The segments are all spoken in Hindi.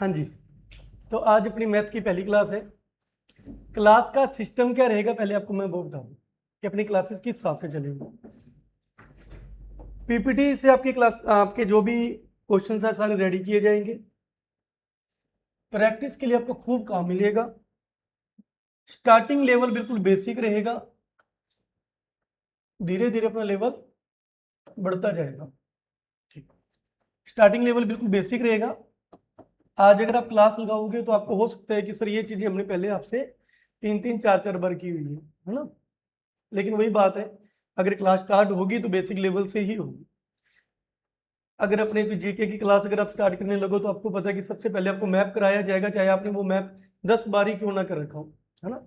हाँ जी, तो आज अपनी मैथ की पहली क्लास है। क्लास का सिस्टम क्या रहेगा पहले आपको मैं वो बता दूं कि अपनी क्लासेस किस हिसाब से चलेंगी। पीपीटी से आपकी क्लास आपके जो भी क्वेश्चन है सारे रेडी किए जाएंगे। प्रैक्टिस के लिए आपको खूब काम मिलेगा। स्टार्टिंग लेवल बिल्कुल बेसिक रहेगा, धीरे धीरे अपना लेवल बढ़ता जाएगा। ठीक, स्टार्टिंग लेवल बिल्कुल बेसिक रहेगा। आज अगर आप क्लास लगाओगे तो आपको हो सकता है कि सर ये चीजें हमने पहले आपसे 3-3 4-4 बार की हुई है ना। लेकिन वही बात है, अगर क्लास स्टार्ट होगी तो बेसिक लेवल से ही होगी। अगर अपने कोई जीके की क्लास अगर आप स्टार्ट करने लगो तो आपको पता है कि सबसे पहले आपको मैप कराया जाएगा, चाहे आपने वो मैप 10 बार ही क्यों ना कर रखा हो, है ना।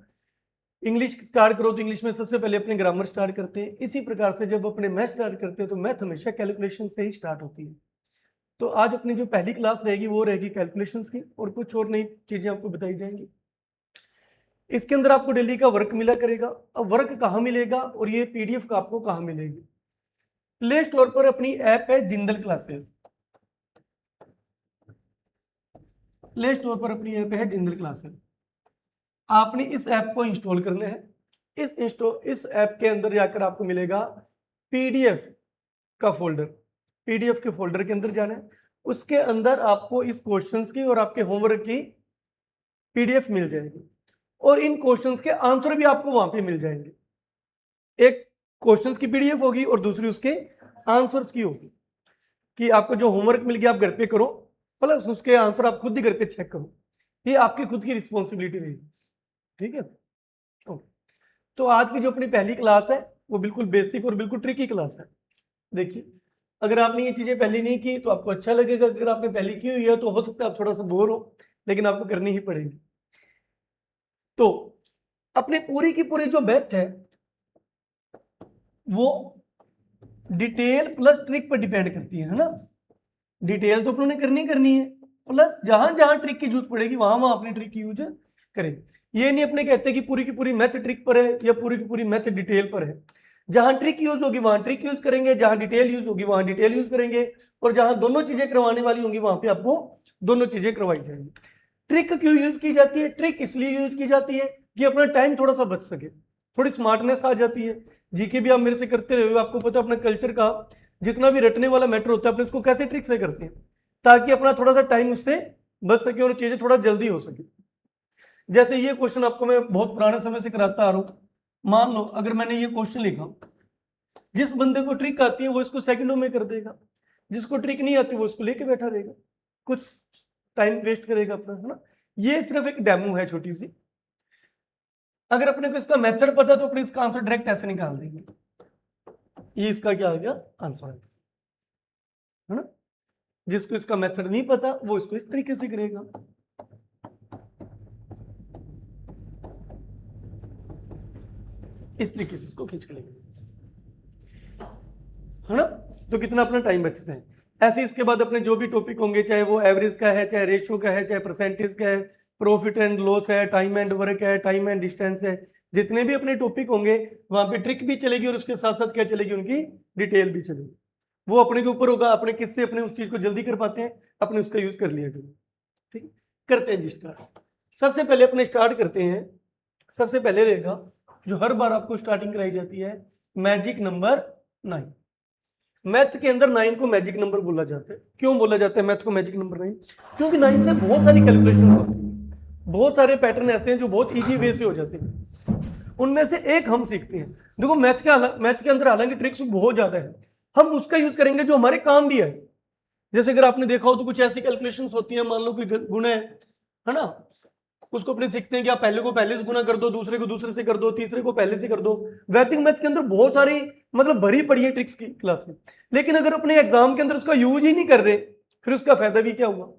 इंग्लिश स्टार्ट करो तो इंग्लिश में सबसे पहले अपने ग्रामर स्टार्ट करते हैं। इसी प्रकार से जब अपने मैथ स्टार्ट करते हैं तो मैथ हमेशा कैलकुलेशन से ही स्टार्ट होती है। तो आज अपनी जो पहली क्लास रहेगी वो रहेगी कैलकुलेशंस की, और कुछ और नई चीजें आपको बताई जाएंगी। इसके अंदर आपको डेली का वर्क मिला करेगा। अब वर्क कहाँ मिलेगा और ये पीडीएफ का आपको कहाँ मिलेगी? प्ले स्टोर पर अपनी ऐप है जिंदल क्लासेस। प्ले स्टोर पर अपनी ऐप है जिंदल क्लासेस। आपने इस ऐप को इंस्टॉल करना है। इस ऐप के अंदर जाकर आपको मिलेगा पीडीएफ का फोल्डर। पीडीएफ के फोल्डर के अंदर जाना है, उसके अंदर आपको इस क्वेश्चंस की और आपके होमवर्क की पीडीएफ मिल जाएगी, और इन क्वेश्चंस के आंसर भी आपको वहां पे मिल जाएंगे। एक क्वेश्चंस की पीडीएफ होगी और दूसरी उसके आंसर्स की होगी, कि आपको जो होमवर्क मिल गया आप घर पे करो, प्लस उसके आंसर आप खुद ही घर पे चेक करो। ये आपकी खुद की रिस्पॉन्सिबिलिटी रहेगी, ठीक है। तो आज की जो अपनी पहली क्लास है वो बिल्कुल बेसिक और बिल्कुल ट्रिकी क्लास है। देखिए, अगर आपने ये चीजें पहले नहीं की तो आपको अच्छा लगेगा, अगर आपने पहले की हुई है तो हो सकता है आप थोड़ा सा बोर हो, लेकिन आपको करनी ही पड़ेगी। तो अपने पूरी की पूरी जो मैथ है वो डिटेल प्लस ट्रिक पर डिपेंड करती है ना। डिटेल तो अपने करनी है, प्लस जहां जहां ट्रिक की जरूरत पड़ेगी वहां वहां अपनी ट्रिक की यूज करें। ये नहीं अपने कहते कि पूरी की पूरी मैथ ट्रिक पर है या पूरी की पूरी मैथ डिटेल पर है। जहां ट्रिक यूज होगी वहां ट्रिक यूज करेंगे, जहां डिटेल यूज होगी वहां डिटेल यूज करेंगे, और जहां दोनों चीजें करवाने वाली होंगी वहां पे आपको दोनों चीजें करवाई जाएंगी। ट्रिक क्यों यूज की जाती है? ट्रिक इसलिए यूज की जाती है कि अपना टाइम थोड़ा सा बच सके, थोड़ी स्मार्टनेस आ जाती है। जीके भी आप मेरे से करते रहे हो, आपको पता अपना कल्चर का जितना भी रटने वाला मैटर होता है अपने उसको कैसे ट्रिक से करते हैं, ताकि अपना थोड़ा सा टाइम उससे बच सके और चीजें थोड़ा जल्दी हो सके। जैसे ये क्वेश्चन आपको मैं बहुत पुराने समय से कराता आ रहा हूं। मान लो अगर मैंने ये क्वेश्चन लिखा, जिस बंदे को ट्रिक आती है वो इसको सेकंडों में कर देगा, जिसको ट्रिक नहीं आती वो इसको लेके बैठा रहेगा, कुछ टाइम वेस्ट करेगा अपना, है ना। ये सिर्फ एक डेमो है छोटी सी। अगर अपने को इसका मेथड पता तो अपने इसका आंसर डायरेक्ट ऐसे निकाल देंगे। ये इसका क्या आ गया आंसर, है ना। जिसको इसका मेथड नहीं पता वो इसको इस तरीके से करेगा, इस तरीके से इसको खींच के लेंगे, है ना। तो कितना अपना टाइम बचता है। ऐसे इसके बाद अपने जो भी टॉपिक होंगे, चाहे वो एवरेज का है, चाहे रेशियो का है, चाहे परसेंटेज का है, प्रॉफिट एंड लॉस है, टाइम एंड वर्क है, टाइम एंड डिस्टेंस है, जितने भी अपने टॉपिक होंगे वहां पे ट्रिक भी चलेगी और उसके साथ साथ क्या चलेगी, उनकी डिटेल भी चलेगी। वो अपने के ऊपर होगा, अपने किससे अपने उस चीज को जल्दी कर पाते हैं, अपने उसका यूज कर लिया करें। ठीक, करते हैं जी स्टार्ट। सबसे पहले अपने स्टार्ट करते हैं। सबसे पहले रहेगा जो हर बार आपको स्टार्टिंग कराई जाती है, मैजिक नंबर 9। मैथ के अंदर 9 को मैजिक नंबर बोला जाता है। क्यों बोला जाता है मैथ को मैजिक नंबर 9? क्योंकि 9 से बहुत सारी कैलकुलेशन होती है, बहुत सारे पैटर्न ऐसे हैं जो बहुत इजी वे से हो जाते हैं। उनमें से एक हम सीखते हैं। देखो मैथ के अंदर हालांकि ट्रिक्स बहुत ज्यादा है, हम उसका यूज करेंगे जो हमारे काम भी है। जैसे अगर आपने देखा हो तो कुछ ऐसी कैलकुलेशंस होती हैं, मान लो कोई गुणा है ना, उसको अपने सीखते हैं कि आप पहले को पहले से गुना कर दो, दूसरे को दूसरे से कर दो, तीसरे को पहले से कर दो। वैदिक मैथ के अंदर बहुत सारी मतलब भरी पड़ी है ट्रिक्स की क्लास में, लेकिन अगर अपने एग्जाम के अंदर उसका यूज ही नहीं कर रहे फिर उसका फायदा भी क्या हुआ।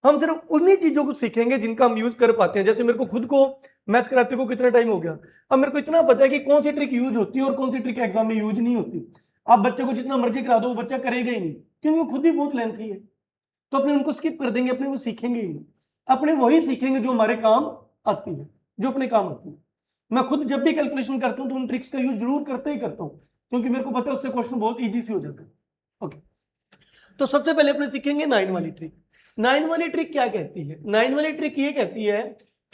हम सिर्फ उन्हीं चीजों को सीखेंगे जिनका हम यूज कर पाते हैं। जैसे मेरे को खुद को मैथ कराते को कितना टाइम हो गया, अब मेरे को इतना पता है कि कौन सी ट्रिक यूज होती है और कौन सी ट्रिक एग्जाम में यूज नहीं होती। आप बच्चे को जितना मर्जी करा दो वो बच्चा करेगा ही नहीं, क्योंकि वो खुद भी बहुत लेंथी है। तो अपने उनको स्किप कर देंगे, अपने वो सीखेंगे ही नहीं। अपने वही सीखेंगे जो हमारे काम आती है, जो अपने काम आती है। मैं खुद जब भी कैलकुलेशन करता हूं तो उन ट्रिक्स का यूज जरूर करते ही करता हूं, क्योंकि मेरे को पता है उससे क्वेश्चन बहुत इजी से हो जाता है। ओके, तो सबसे पहले अपने सीखेंगे 9 वाली ट्रिक। 9 वाली ट्रिक क्या कहती है? 9 वाली ट्रिक ये कहती है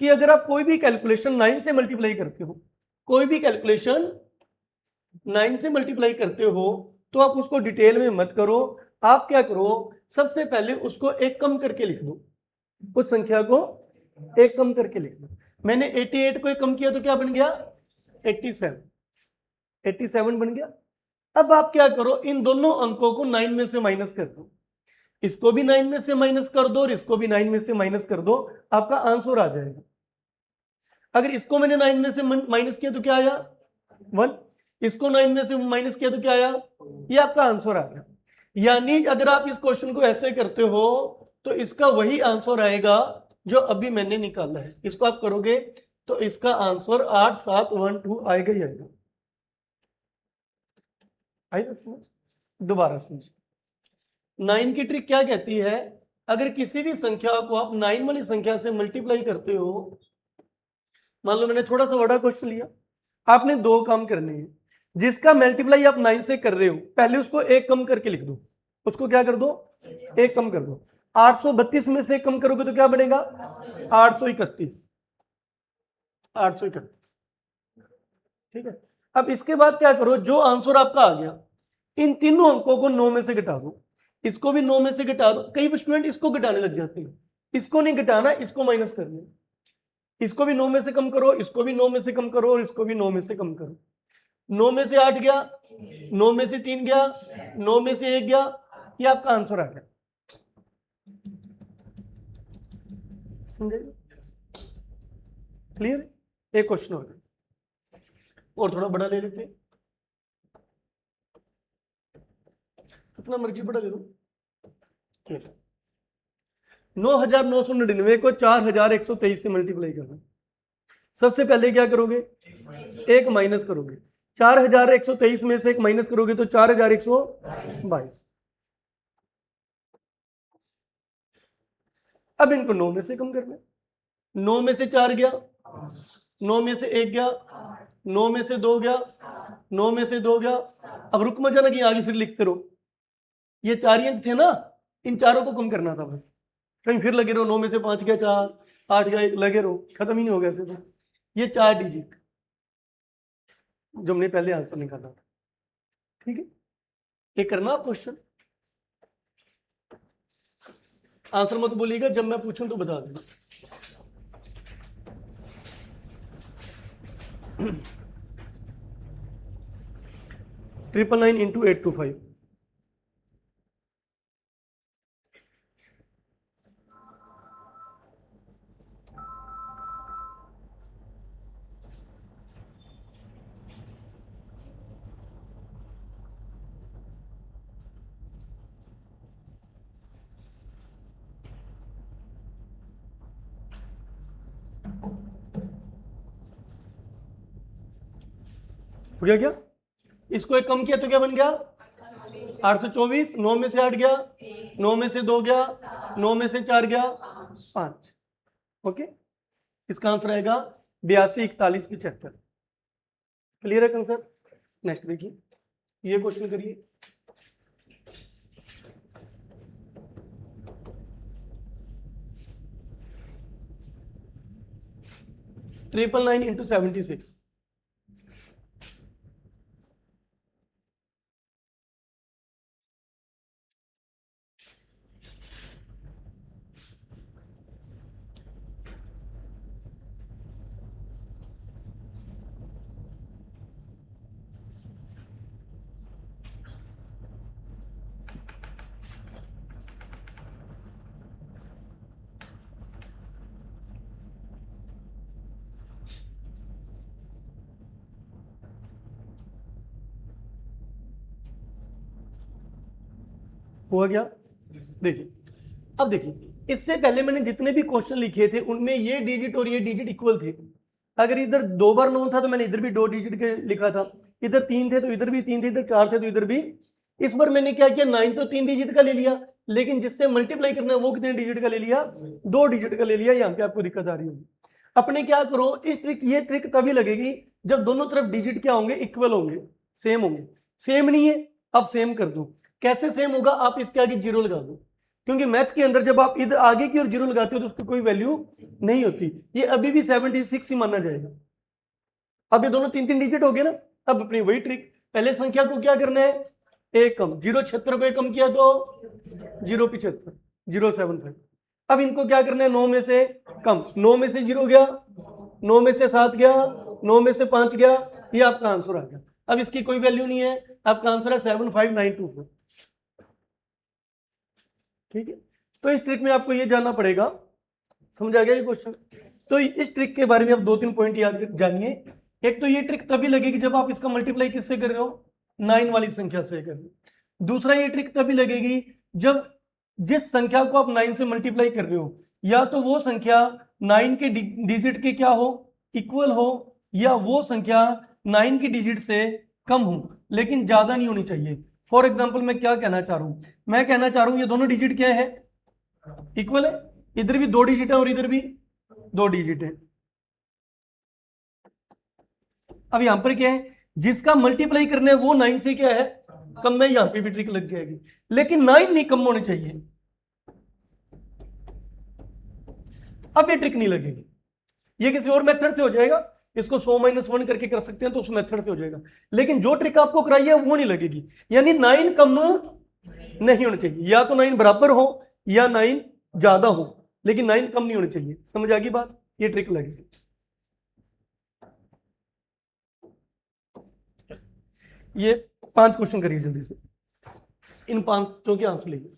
कि अगर आप कोई भी कैलकुलेशन 9 से मल्टीप्लाई करते हो, कोई भी कैलकुलेशन 9 से मल्टीप्लाई करते हो, तो आप उसको डिटेल में मत करो। आप क्या करो, सबसे पहले उसको एक कम करके लिख दो, उस संख्या को एक कम करके लिख दो। मैंने 88 को एक कम किया तो क्या बन गया? 87 बन गया। अब आप क्या करो, इन दोनों अंकों को 9 में से माइनस कर दो, इसको भी 9 में से माइनस कर दो और इसको भी 9 में से माइनस कर दो, आपका आंसर आ जाएगा। अगर इसको मैंने 9 में से माइनस किया तो क्या आया? 1। इसको 9 में से माइनस किया तो क्या आया? ये आपका आंसर आ गया। यानी अगर आप इस क्वेश्चन को ऐसे करते हो तो इसका वही आंसर आएगा जो अभी मैंने निकाला है। इसको आप करोगे तो इसका आंसर 8712 आएगा ही आएगा। आएगा समझ? दोबारा समझ। 9 की ट्रिक क्या कहती है, अगर किसी भी संख्या को आप 9 वाली संख्या से मल्टीप्लाई करते हो, मान लो मैंने थोड़ा सा बड़ा क्वेश्चन लिया, आपने दो काम करने हैं। जिसका मल्टीप्लाई आप 9 से कर रहे हो, पहले उसको एक कम करके लिख दो। उसको क्या कर दो? एक कम कर दो। 832 में से कम करोगे तो क्या बनेगा? 831। 831, ठीक है। अब इसके बाद क्या करो, जो आंसर आपका आ गया, इन तीनों अंकों को 9 में से घटा दो, इसको भी 9 में से घटा दो। कई स्टूडेंट इसको घटाने लग जाते हैं, इसको नहीं घटाना, इसको माइनस करना। इसको भी 9 में से कम करो, इसको भी 9 में से कम करो और इसको भी 9 में से कम करो। 9 में से 8 गया, 9 में से 3 गया, 9 में से 1 गया, ये आपका आंसर आ गया। समझे? क्लियर? एक क्वेश्चन और थोड़ा बड़ा ले लेते हैं, कितना मर्जी बड़ा ले लो। 9999 को 4123 से मल्टीप्लाई करना। सबसे पहले क्या करोगे? एक माइनस करोगे। 4123 में से एक माइनस करोगे तो 4122। अब इनको 9 में से कम करना। 9 में से 4 गया, 9 में से 1 गया, 9 में से 2 गया, 9 में से 2 गया। अब रुक मत जाना कि आगे फिर लिखते रहो, ये 4 ही अंक थे ना, इन चारों को कम करना था बस। कहीं फिर लगे रहो, 9 में से 5 गया 4, 8 गया 1, लगे रहो, खत्म ही नहीं हो गया ऐसे। तो ये 4 डिजिट जो हमने पहले आंसर निकाला था, ठीक है। ये करना आप क्वेश्चन, आंसर मत बोलिएगा, जब मैं पूछूं तो बता देना। Triple 9 into 825। हो गया क्या? इसको एक कम किया तो क्या बन गया? 824। 9 में से 8 गया, 9 में से 2 गया, 9 में से 4 गया, 5। ओके, इसका आंसर आएगा 824175। क्लियर है कंसेप्ट? नेक्स्ट देखिए, ये क्वेश्चन करिए। Triple 9 into 76। हुआ क्या? देखिए, अब देखिए, इससे पहले मैंने जितने भी क्वेश्चन लिखे थे उनमें ये डिजिट और ये डिजिट इक्वल थे। अगर इधर 2 बार 9 था तो मैंने इधर भी 2 डिजिट के लिखा था, इधर 3 थे तो इधर भी 3 थे, इधर 4 थे तो इधर भी। इस बार मैंने क्या किया, 9 तो 3 डिजिट का ले लिया, लेकिन जिससे मल्टीप्लाई करना है वो कितने डिजिट का ले लिया? 2 डिजिट का ले लिया। यहाँ पे आपको दिक्कत आ रही होगी। अपने क्या करो, इस ट्रिक, ये ट्रिक तभी लगेगी जब दोनों तरफ डिजिट क्या होंगे? इक्वल होंगे, सेम होंगे। सेम नहीं है, अब सेम कर दो। कैसे सेम होगा? आप इसके आगे 0 लगा दो। क्योंकि मैथ के अंदर जब आप इधर आगे की ओर जीरो लगाते हो तो उसकी कोई वैल्यू नहीं होती। ये अभी भी 76 ही माना जाएगा। अब ये दोनों 3-3 डिजिट हो गए ना। अब अपनी वही ट्रिक, पहले संख्या को क्या करना है, एक कम, 076 को एक कम किया तो 075, 075। अब इनको क्या करना है, 9 में से कम, 9 में से 0 गया, 9 में से 7 गया, 9 में से 5 गया, ये आपका आंसर आ गया। अब इसकी कोई वैल्यू नहीं है, आपका आंसर है 75924। ठीक है, तो इस ट्रिक में आपको ये जानना पड़ेगा। समझ आ गया ये क्वेश्चन? तो इस ट्रिक के बारे में आप 2-3 पॉइंट याद जानिए। एक तो ये ट्रिक तभी लगेगी जब आप इसका मल्टीप्लाई किससे कर रहे हो, 9 वाली संख्या से कर रहे हो। दूसरा ये ट्रिक तभी लगेगी जब जिस संख्या को आप 9 से मल्टीप्लाई कर रहे हो या तो वो संख्या 9 के डिजिट के क्या हो, इक्वल हो, या वो संख्या 9 की डिजिट से कम हो, लेकिन ज्यादा नहीं होनी चाहिए। फॉर एग्जाम्पल मैं क्या कहना चाह रहा हूं, मैं कहना चाह रहा हूं ये दोनों डिजिट क्या है, इक्वल है, इधर भी 2 डिजिट है और इधर भी 2 डिजिट है। अब यहां पर क्या है, जिसका मल्टीप्लाई करना है वो 9 से क्या है, कम में, यहां पे भी ट्रिक लग जाएगी, लेकिन 9 नहीं कम होने चाहिए। अब ये ट्रिक नहीं लगेगी, ये किसी और मेथड से हो जाएगा, इसको 100 - 1 करके कर सकते हैं तो उस मेथड से हो जाएगा, लेकिन जो ट्रिक आपको कराई है वो नहीं लगेगी। यानी 9 कम नहीं होना चाहिए, या तो 9 बराबर हो या 9 ज्यादा हो, लेकिन 9 कम नहीं होनी चाहिए। समझ आ गई बात? ये ट्रिक लगेगी। ये 5 क्वेश्चन करिए जल्दी से, इन 5 के आंसर लीजिए।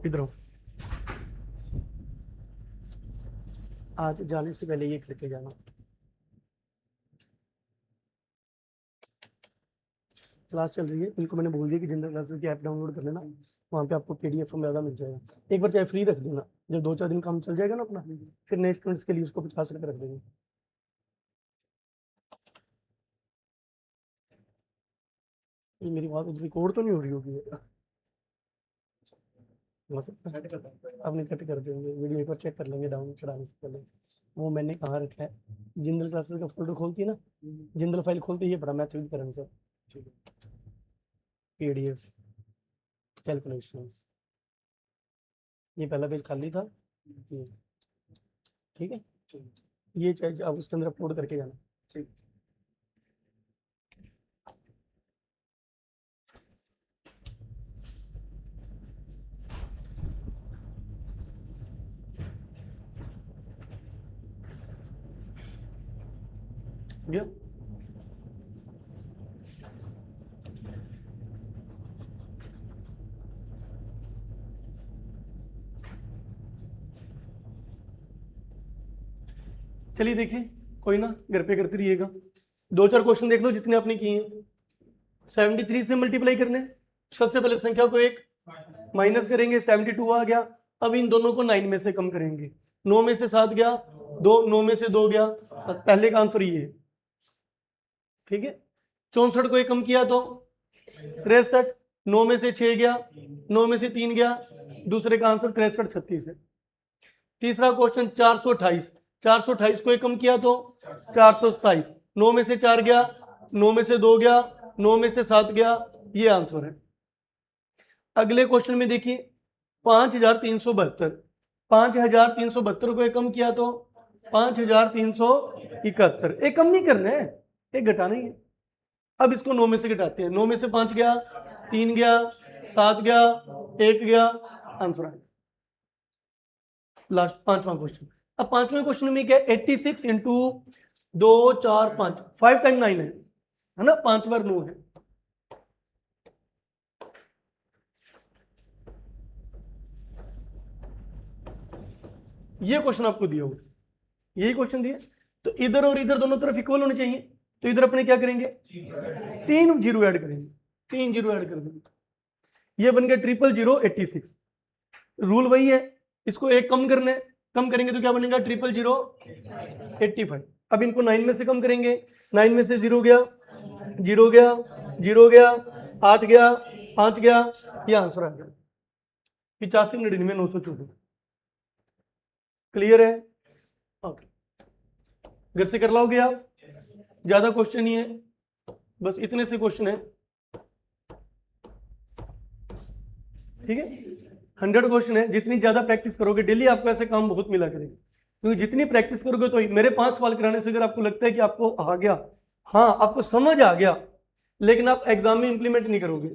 इधर आओ, आज जाने से पहले ये करके जाना। क्लास चल रही है, इनको मैंने बोल दिया कि जनरल क्लासेस की ऐप डाउनलोड कर लेना, वहाँ पे आपको PDF में ज़्यादा मिल जाएगा। एक बार चाहे फ्री रख देना, जब 2-4 दिन काम चल जाएगा ना अपना, फिर नए स्टूडेंट्स के लिए उसको 50 रुपये रख देंगे। ये मेरी बात रिकॉर्ड तो नहीं हो रही होगी? हो सकता है आपने कट कर देंगे, वीडियो एक बार चेक कर लेंगे डाउन चढ़ाने से पहले। वो मैंने कहाँ रखा है, जनरल क्लासेस का फोल्डर खोलती है ना, जनरल फाइल खोलते ही ये पड़ा math with current sir, PDF calculations, ये पहला पेज खाली था ये, ठीक है, ये चाहे आप उसके अंदर अपलोड करके जाना। ठीक, गया? चलिए देखिए, कोई ना, घर पे करते रहिएगा। 2-4 क्वेश्चन देख लो जितने आपने किए हैं। 73 से मल्टीप्लाई करने, सबसे पहले संख्या को एक माइनस करेंगे, 72 आ गया। अब इन दोनों को 9 में से कम करेंगे, 9 में से 7 गया, 2, 9 में से 2 गया, पहले का आंसर ये है। ठीक है, 64 को एक कम किया तो 63, 9 में से 6 गया, 9 में से 3 गया, दूसरे का आंसर 63, 36 है। तीसरा क्वेश्चन 428, 428 को एक कम किया तो 427, 9 में से 4 गया, 9 में से 2 गया, 9 में से 7 गया, ये आंसर है। अगले क्वेश्चन में देखिए 5372, 5372 को एक कम किया तो 5371, एक कम नहीं करना है, एक घटाना ही है। अब इसको 9 में से घटाते हैं, 9 में से 5 गया, 3 गया, 7 गया, 1 गया, आंसर आ गया। लास्ट 5वां क्वेश्चन। अब 5वें क्वेश्चन में क्या, 86 इंटू 2 4 5, 5 टाइम 9 है ना, 5 बार 9 है। ये क्वेश्चन आपको दिया होगा, यही क्वेश्चन दिया, तो इधर और इधर दोनों तरफ इक्वल होने चाहिए, तो इधर अपने क्या करेंगे, 3 जीरो ऐड करेंगे, 3 जीरो ऐड कर देंगे, ये बन गया 00086। रूल वही है, इसको एक कम करना है, कम करेंगे तो क्या बनेगा 00085। अब इनको 9 में से कम करेंगे, 9 में से 0 गया, 0 गया, 0 गया, 8 गया, 5 गया, ये आंसर आ गया 85,99,914। क्लियर है? ओके, घर से कर लाओगे आप? ज्यादा क्वेश्चन ही है, बस इतने से क्वेश्चन है, ठीक है। 100 क्वेश्चन है, जितनी ज्यादा प्रैक्टिस करोगे डेली आपको ऐसे काम बहुत मिला करेगा, क्योंकि जितनी प्रैक्टिस करोगे तो मेरे 5 सवाल कराने से अगर आपको लगता है कि आपको आ गया, हाँ आपको समझ आ गया, लेकिन आप एग्जाम में इंप्लीमेंट नहीं करोगे।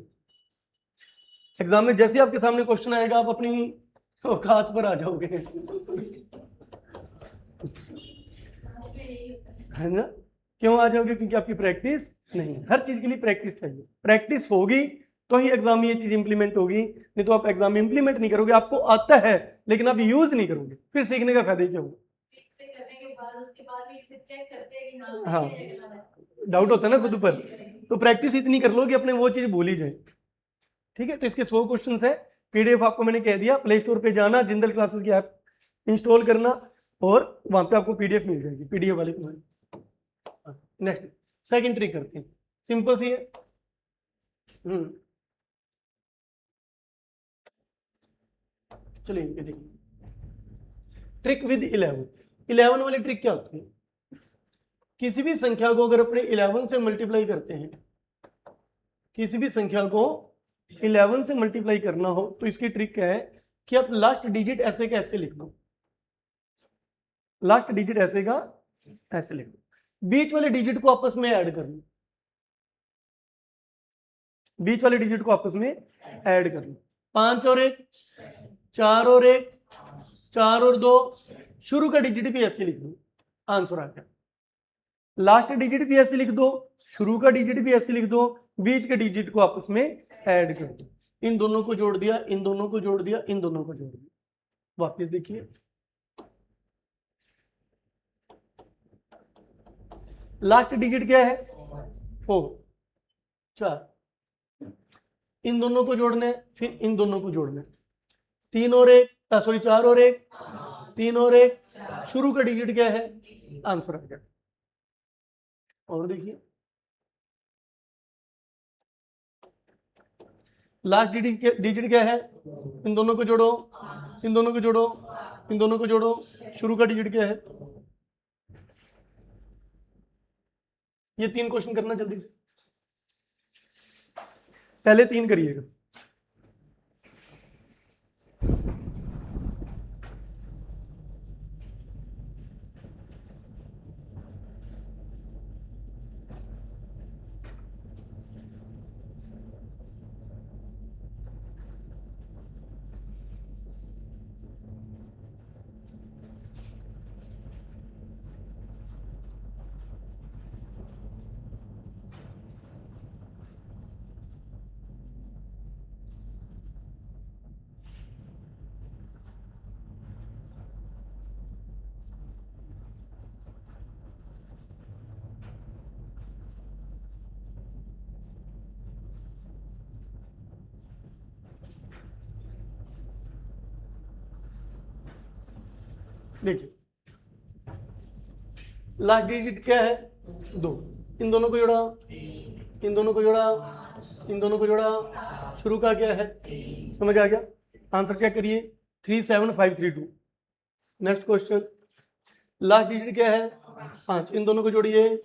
एग्जाम में जैसे आपके सामने क्वेश्चन आएगा आप अपनी औकात पर आ जाओगे, है ना? क्यों आ जाओगे? क्योंकि आपकी प्रैक्टिस नहीं। हर चीज के लिए प्रैक्टिस चाहिए, प्रैक्टिस होगी तो ही एग्जाम में ये चीज इंप्लीमेंट होगी, नहीं तो आप एग्जाम में इंप्लीमेंट नहीं करोगे, आपको आता है लेकिन आप यूज नहीं करोगे, फिर सीखने का फायदा क्या होगा? हाँ, डाउट होता है ना खुद पर, तो प्रैक्टिस इतनी कर लो कि अपने वो चीज भूल ही जाए, ठीक है। तो इसके 100 क्वेश्चन है, पीडीएफ आपको मैंने कह दिया, प्ले स्टोर पे जाना, जिंदल क्लासेस की ऐप इंस्टॉल करना और वहां पे आपको पीडीएफ मिल जाएगी, पीडीएफ वाले को। नेक्स्ट सेकंड ट्रिक करते हैं, सिंपल सी है। चलिए ये देखिए, ट्रिक विद 11 वाली ट्रिक क्या होती है? किसी भी संख्या को अगर अपने 11 से मल्टीप्लाई करते हैं, किसी भी संख्या को 11 से मल्टीप्लाई करना हो तो इसकी ट्रिक क्या है कि आप लास्ट डिजिट ऐसे का ऐसे लिख दो, लास्ट डिजिट ऐसे का ऐसे लिख दो, बीच वाले डिजिट को आपस में ऐड कर लो, बीच वाले डिजिट को आपस में ऐड कर लो, 5 और 1, 4 और 1, 4 और 2, शुरू का डिजिट भी ऐसे लिख दो, आंसर आ गया। लास्ट डिजिट भी ऐसे लिख दो, शुरू का डिजिट भी ऐसे लिख दो, बीच के डिजिट को आपस में ऐड कर दो, इन दोनों को जोड़ दिया, इन दोनों को जोड़ दिया, इन दोनों को जोड़ दिया। वापस देखिए, लास्ट डिजिट क्या है? 4, 4, इन दोनों को जोड़ना है, फिर इन दोनों को जोड़ना है, 3 और 1, सॉरी 4 और 1, 3 और 1, शुरू का डिजिट क्या है? आंसर आ गया। और देखिए, लास्ट डिजिट क्या है? इन दोनों को जोड़ो, इन दोनों को जोड़ो, इन दोनों को जोड़ो, शुरू का डिजिट क्या है? ये 3 क्वेश्चन करना जल्दी से, पहले 3 करिएगा। देखिए, लास्ट डिजिट क्या है? 2, इन दोनों को जोड़ा, इन दोनों को जोड़ा, इन दोनों को जोड़ा, शुरू का क्या है? समझ आ गया? आंसर चेक करिए, 37532। नेक्स्ट क्वेश्चन, लास्ट डिजिट क्या है? 5, इन दोनों को जोड़िए,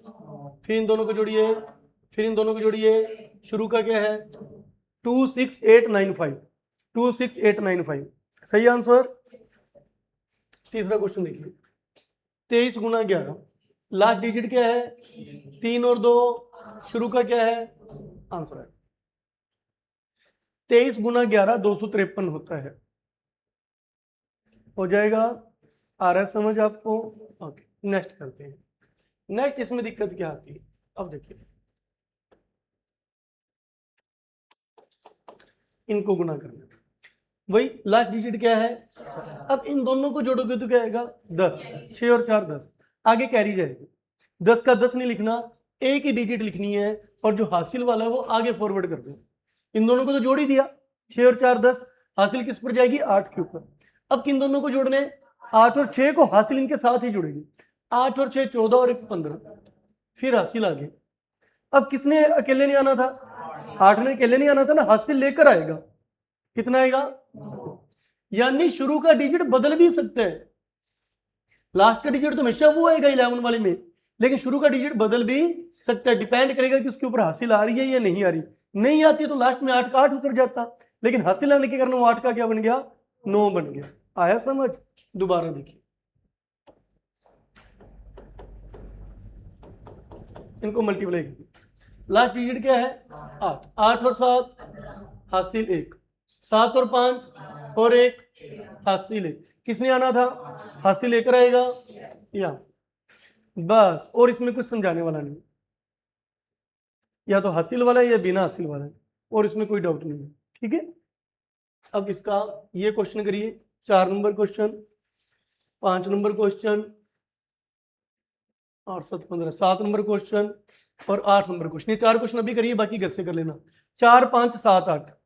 फिर इन दोनों को जोड़िए, फिर इन दोनों को जोड़िए, शुरू का क्या है? 26895, 26895, सही आंसर। तीसरा क्वेश्चन देखिए, 23 गुना 11, लास्ट डिजिट क्या है? 3 और 2, शुरू का क्या है? आंसर है 23 गुना 11 253 होता है, हो जाएगा। आ रहा है समझ आपको? ओके, नेक्स्ट करते हैं। नेक्स्ट इसमें दिक्कत क्या आती है, अब देखिए, इनको गुना करना, वही लास्ट डिजिट क्या है? अब इन दोनों को जोड़ोगे तो क्या आएगा? 10, 6 और 4 10, आगे कैरी जाएगी, 10 का 10 नहीं लिखना, एक ही डिजिट लिखनी है, और जो हासिल वाला है वो आगे फॉरवर्ड कर दो। इन दोनों को तो जोड़ ही दिया, 6 और 4 10, हासिल किस पर जाएगी? 8 के ऊपर। अब किन दोनों को जोड़ने? 8 और 6 को, हासिल इनके साथ ही जुड़ेगी, 8 और 6 14 और 1 15, फिर हासिल आ गया। अब किसने अकेले नहीं आना था? 8 ने अकेले नहीं आना था ना, हासिल लेकर आएगा, कितना आएगा? यानी शुरू का डिजिट बदल भी सकते हैं, लास्ट का डिजिट तो हमेशा वो आएगा 11 वाले में, लेकिन शुरू का डिजिट बदल भी सकता है, डिपेंड करेगा कि उसके ऊपर हासिल आ रही है या नहीं आ रही। नहीं आती है तो लास्ट में 8 का 8 उतर जाता, लेकिन हासिल आने के कारण वो 8 का क्या बन गया, 9 बन गया। आया समझ? दोबारा देखिए, इनको मल्टीप्लाई करिए। लास्ट डिजिट क्या है, 8, 8 और 7 हासिल 1, 7 और 5 और 1 हासिल 1। किसने आना था, हासिल लेकर आएगा यहां से, बस। और इसमें कुछ समझाने वाला नहीं, या तो हासिल वाला है या बिना हासिल वाला है, और इसमें कोई डाउट नहीं है। ठीक है, अब इसका ये क्वेश्चन करिए, 4 number question, 5 number question, 8 7 15 7 number question और 8 नंबर क्वेश्चन। ये 4 क्वेश्चन अभी करिए, बाकी घर से कर लेना। 4 5 7 8।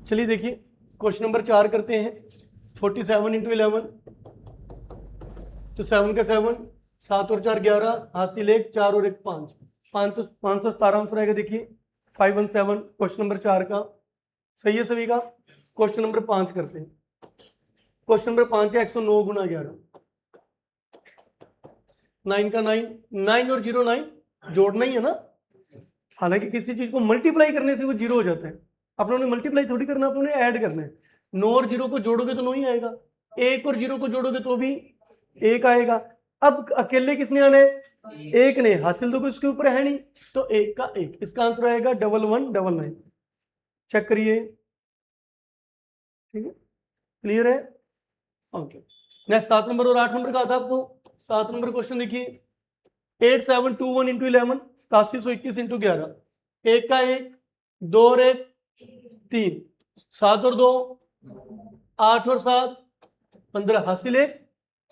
चलिए देखिए, क्वेश्चन नंबर 4 करते हैं। 47 इंटू 11, तो 7 का 7, 7 और 4 11, हासिल 1, 4 और 1 5, 517 आंसर आएगा। देखिए 517 क्वेश्चन नंबर 4 का। सही है सभी का? क्वेश्चन नंबर 5 करते हैं। क्वेश्चन नंबर 5 है 109 गुना 11, 9 का 9, 9 और 0 9, जोड़ना ही है ना। हालांकि किसी चीज को मल्टीप्लाई करने से वो 0 हो जाता है, अपनों ने मल्टीप्लाई थोड़ी करना, अपनों ने ऐड करना है। 9 और 0 को जोड़ोगे तो 9 ही आएगा, 1 और 0 को जोड़ोगे तो भी 1 आएगा। अब अकेले किसने आना है, 1 ने, हासिल तो कुछ उसके ऊपर है नहीं, तो 1 का 1। इसका आंसर आएगा 1199। चेक करिए, ठीक है, क्लियर है? ओके, नेक्स्ट 7 नंबर और 8 नंबर का था आपको। 7 नंबर क्वेश्चन देखिए, 8721 इंटू 11, 8721 इंटू 11, 1 का 1, 2 और 1 3, 7 और 2 8 और 7 15, हासिल 1।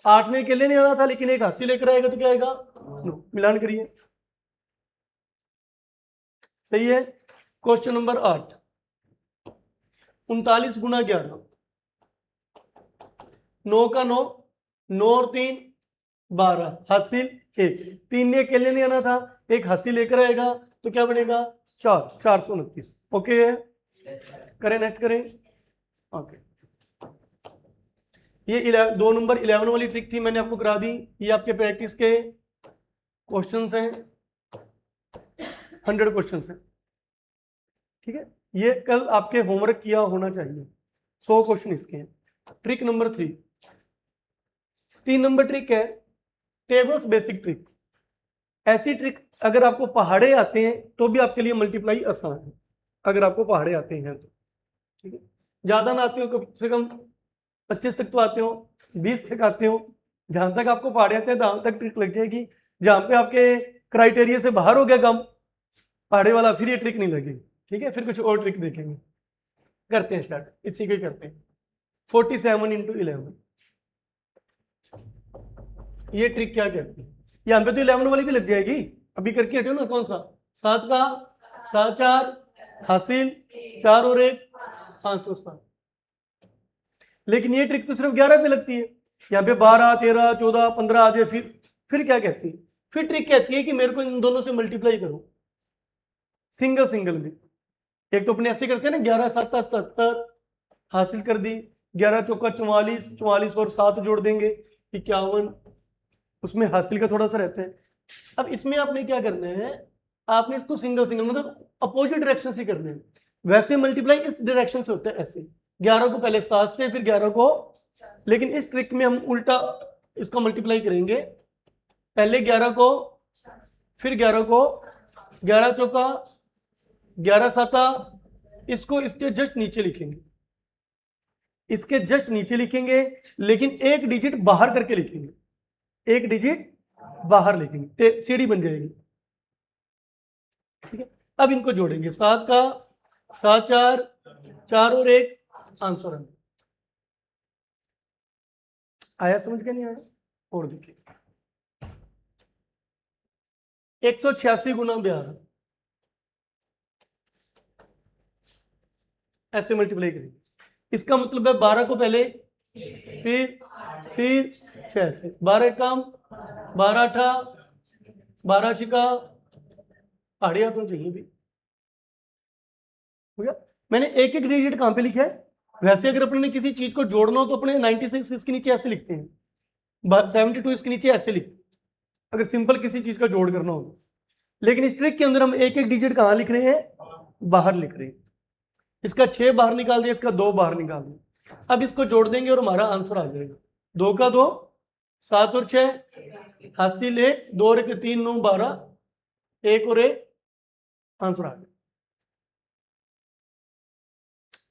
8 में अकेले नहीं आना था, लेकिन एक हासिल लेकर आएगा तो क्या आएगा, मिलान करिए। सही है। क्वेश्चन नंबर 8, 39 गुना 11, 9 का 9, 9 और 3 12, हासिल 1। 3 ने अकेले नहीं आना था, एक हासिल लेकर आएगा तो क्या बनेगा, 4, 429। ओके है, करें, नेक्स्ट करें। ओके, ये 2 नंबर 11 वाली ट्रिक थी, मैंने आपको करा दी। ये आपके प्रैक्टिस के क्वेश्चंस हैं, 100 क्वेश्चंस हैं। ठीक है, ये कल आपके होमवर्क किया होना चाहिए। 100 क्वेश्चन इसके हैं। ट्रिक नंबर 3 नंबर ट्रिक है टेबल्स बेसिक ट्रिक्स। ऐसी ट्रिक अगर आपको पहाड़े आते हैं तो भी आपके लिए मल्टीप्लाई आसान है, अगर आपको पहाड़े आते हैं तो। ठीक है, ज्यादा ना आते हो, कम से कम 25 तक तो आते हो, 20 तक आते हो, जहां तक आपको पहाड़े आते हैं वहां तक ट्रिक लग जाएगी। जहां पे आपके क्राइटेरिया से बाहर हो गया काम पहाड़े वाला, फिर ये ट्रिक नहीं लगेगी। ठीक है, फिर कुछ और ट्रिक देखेंगे। करते हैं स्टार्ट, इसी को करते हैं। 47 इंटू 11, ये ट्रिक क्या कहती है? यहाँ पे तो 11 वाली भी लग जाएगी, अभी करके हटे ना। कौन सा, 7 का 7 4, हासिल 4 और 1 507। लेकिन ये ट्रिक तो सिर्फ 11 पे लगती है, यहाँ पे 12 13 14 15 आ जाए। फिर क्या कहती है, फिर ट्रिक कहती है कि मेरे को इन दोनों से मल्टीप्लाई करो, सिंगल सिंगल भी। एक तो अपने ऐसे करते हैं ना, 11 7 77, हासिल कर दी, 11 चौका 44, 44 और 7 जोड़ देंगे 51, उसमें हासिल का थोड़ा सा रहता है। अब इसमें आपने क्या करना है, आपने इसको सिंगल सिंगल मतलब अपोजिट डायरेक्शन से करना है। वैसे मल्टीप्लाई इस डायरेक्शन से होता है, ऐसे 11 को पहले 7 से, फिर 11 को, लेकिन इस ट्रिक में हम उल्टा इसका मल्टीप्लाई करेंगे, पहले 11 को, फिर 11 को, 11 चौका 11 साता, इसको इसके जस्ट नीचे लिखेंगे, इसके जस्ट नीचे लिखेंगे, लेकिन एक डिजिट बाहर करके लिखेंगे, एक डिजिट बाहर लिखेंगे, सीढ़ी बन जाएगी। ठीक है, अब इनको जोड़ेंगे, 7 का 7 4 4 और 1 आंसर है। आया समझ के नहीं आया? और देखिए 186 गुना 12 ऐसे मल्टीप्लाई करेंगे, इसका मतलब है 12 को पहले, फिर 6 से, 12 कम 12 अठा 12 छिका, पहाड़िया तो चाहिए भी, हो गया। मैंने एक एक डिजिट कहां पे लिखा है? वैसे अगर अपने किसी चीज को जोड़ना हो तो अपने 96 इसके नीचे ऐसे लिखते हैं, 72 इसके नीचे ऐसे लिखते हैं, अगर सिंपल किसी चीज का जोड़ करना हो। लेकिन इस ट्रिक के अंदर हम एक एक डिजिट कहां लिख रहे हैं? बाहर लिख रहे हैं। इसका 6 बाहर निकाल दिया, इसका 2 बाहर निकाल दिया, अब इसको जोड़ देंगे और हमारा आंसर आ जाएगा। 2 का 2 7 और 6 हासिल 1, 2 और 1 3 9 12, 1 और 1 आंसर आ गया।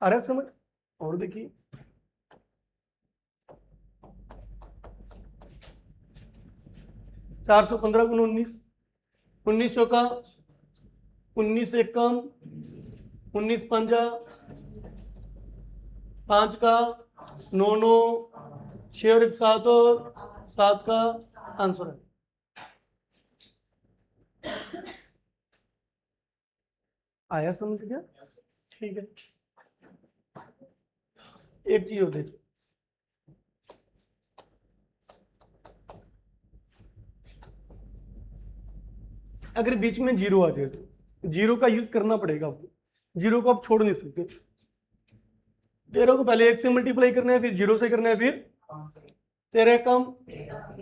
आ रहा है समझ? और देखिए 415 गुना 19, 19 चौका 19 एकम 19 पंजा 5 का 9 9 6 और 1 7 और 7 का आंसर है। आया समझ गया? ठीक है, एक चीज होती है, अगर बीच में जीरो आ जाए तो जीरो का यूज करना पड़ेगा आपको, जीरो को आप छोड़ नहीं सकते। 13 को पहले 1 से मल्टीप्लाई करना है, फिर 0 से करना है, फिर 13 कम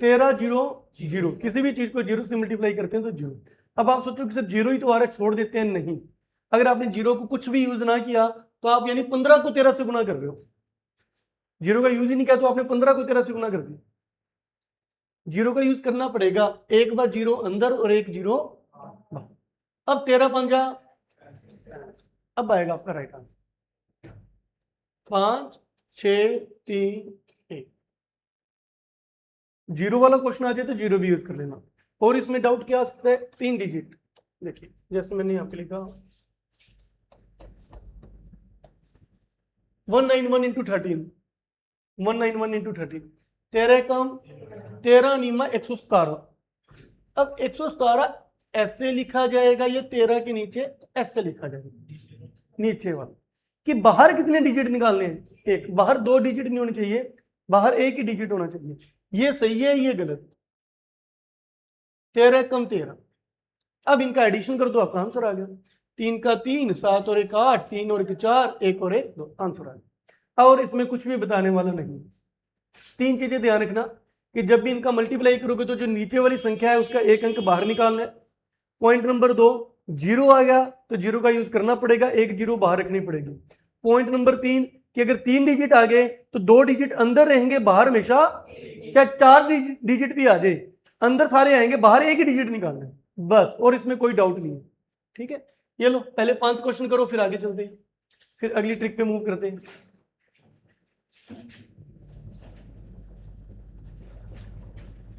13 0 0, किसी भी चीज को 0 से मल्टीप्लाई करते हैं तो 0। अब आप सोचो कि सर 0 ही तो आ रहा है, छोड़ देते हैं, नहीं। अगर आपने 0 को कुछ भी यूज ना किया तो आप यानी 15 को 13 से गुना कर रहे हो, 0 का यूज ही नहीं किया तो आपने 15 को 13 से गुना कर दिया। 0 का यूज करना पड़ेगा, एक बार 0 अंदर और एक 0 बाहर। अब 13 पंजा, अब आएगा आपका राइट आंसर 5 6 3 1। 0 वाला क्वेश्चन आ जाए तो 0 भी यूज कर लेना। और इसमें डाउट क्या आ सकता है? 3 डिजिट, देखिए जैसे मैंने यहाँ पे लिखा 191 इंटू 13, 191 इंटू 13, 13 कम 13 नीमा 117। अब 117 ऐसे लिखा जाएगा, ये 13 के नीचे ऐसे लिखा जाएगा, नीचे वाला। कि बाहर कितने डिजिट निकालने हैं? एक, बाहर 2 डिजिट नहीं होने चाहिए, बाहर एक ही डिजिट होना चाहिए। ये सही है, ये गलत। 13 कम 13, अब इनका एडिशन कर दो, आपका आंसर आ गया। 3 का 3, 7 और 1 8, 3 और 1 4, 1 और 1 2, आंसर आ गया। और इसमें कुछ भी बताने वाला नहीं। 3 चीजें ध्यान रखना कि जब भी इनका मल्टीप्लाई करोगे तो जो नीचे वाली संख्या है उसका एक अंक बाहर निकालना है। पॉइंट नंबर 2, 0 आ गया तो 0 का यूज करना पड़ेगा, एक 0 बाहर रखनी पड़ेगी। पॉइंट नंबर 3 कि अगर 3 डिजिट आ गए तो 2 डिजिट अंदर रहेंगे, बाहर हमेशा, चाहे 4 डिजिट भी आ जाए, अंदर सारे आएंगे, बाहर एक ही डिजिट निकालना है बस, और इसमें कोई डाउट नहीं है। ठीक है, ये लो पहले 5 क्वेश्चन करो, फिर आगे चलते हैं, फिर अगली ट्रिक पे मूव करते हैं।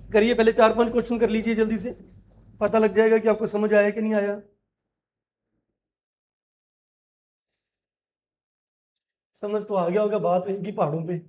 करिए, पहले 4-5 क्वेश्चन कर लीजिए, जल्दी से पता लग जाएगा कि आपको समझ आया कि नहीं आया। समझ तो आ गया होगा, बात इनकी पहाड़ों पे।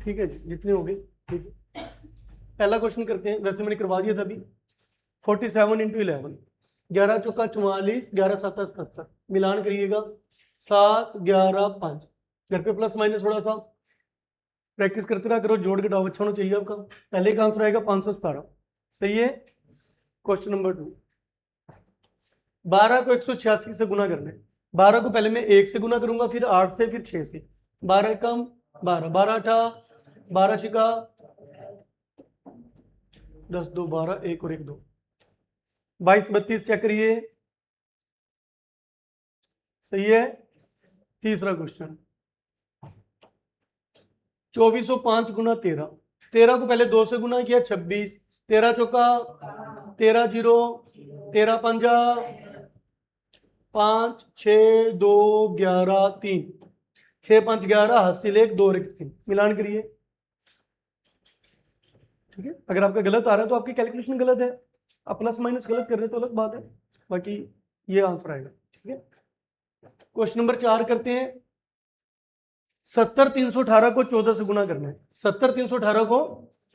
ठीक है जी, जितने हो गए ठीक है। पहला क्वेश्चन करते हैं, वैसे मैंने करवा दिया था अभी। 47 इंटू 11, 11 चौका 44, 11 7 77, मिलान करिएगा 7 11 5। घर पे प्लस माइनस थोड़ा सा प्रैक्टिस करते रहा करो, जोड़ घटाव अच्छा होना चाहिए आपका। पहले का आंसर आएगा 517, सही है। क्वेश्चन नंबर 2, 12 को 186 से गुना करना है। 12 को पहले मैं 1 से गुना करूंगा, फिर 8 से, फिर 6 से। 12 कम 12, 12 8, 12 छिका 10, 2 12, 1 और 1 2, 22 32 चेक करिए, सही है। तीसरा क्वेश्चन, 2405 गुना 13, 13 को पहले 2 से गुना किया 26, 13 चौका 13 0, 13 पंजा 5 6 2 11 3, 6 5 11, हासिल 1 2 1 3, मिलान करिए। ठीक है, अगर आपका गलत आ रहा है तो आपकी कैलकुलेशन गलत है, आप प्लस माइनस गलत कर रहे हैं तो अलग बात है, बाकी ये आंसर आएगा। ठीक है, क्वेश्चन नंबर 4 करते हैं। 70 318 को 14 से गुना करना है। 70 318 को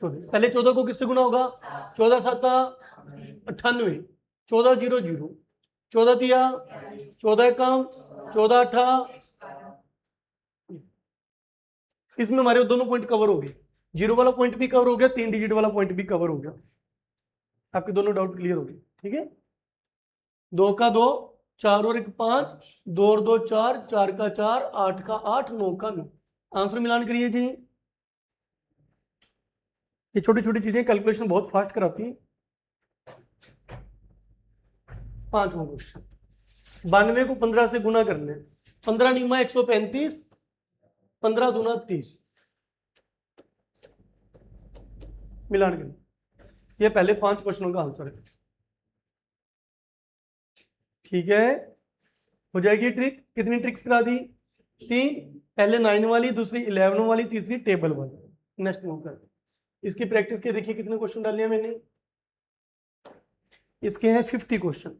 14, पहले 14 को किससे गुना होगा? 14 7 98, 14 0 0, 14 दिया 14 कम 14 8, इसमें हमारे दोनों पॉइंट कवर हो गए, जीरो वाला पॉइंट भी कवर हो गया, 3 डिजिट वाला पॉइंट भी कवर हो गया। आपके दोनों डाउट क्लियर हो गए। ठीक है, 2 का 2, 4 और 1 5, 2 और 2 4, 4 का 4, 8 का 8, 9 का 9, आंसर मिलान करिए जी। ये छोटी छोटी चीजें कैलकुलेशन बहुत फास्ट कराती हैं। 5वां क्वेश्चन, 92 को 15 से गुना करना है। 15 निमा 135, 15 दूना 30, मिलान करें। ये पहले 5 क्वेश्चनों का आंसर है। ठीक है, हो जाएगी ट्रिक। कितनी ट्रिक्स करा दी? 3, पहले 9 वाली, दूसरी 11 वाली, तीसरी टेबल वाली। नेक्स्ट मूव करते हैं। इसकी प्रैक्टिस के देखिए कितने क्वेश्चन डाले हैं मैंने। इसके हैं 50 क्वेश्चन,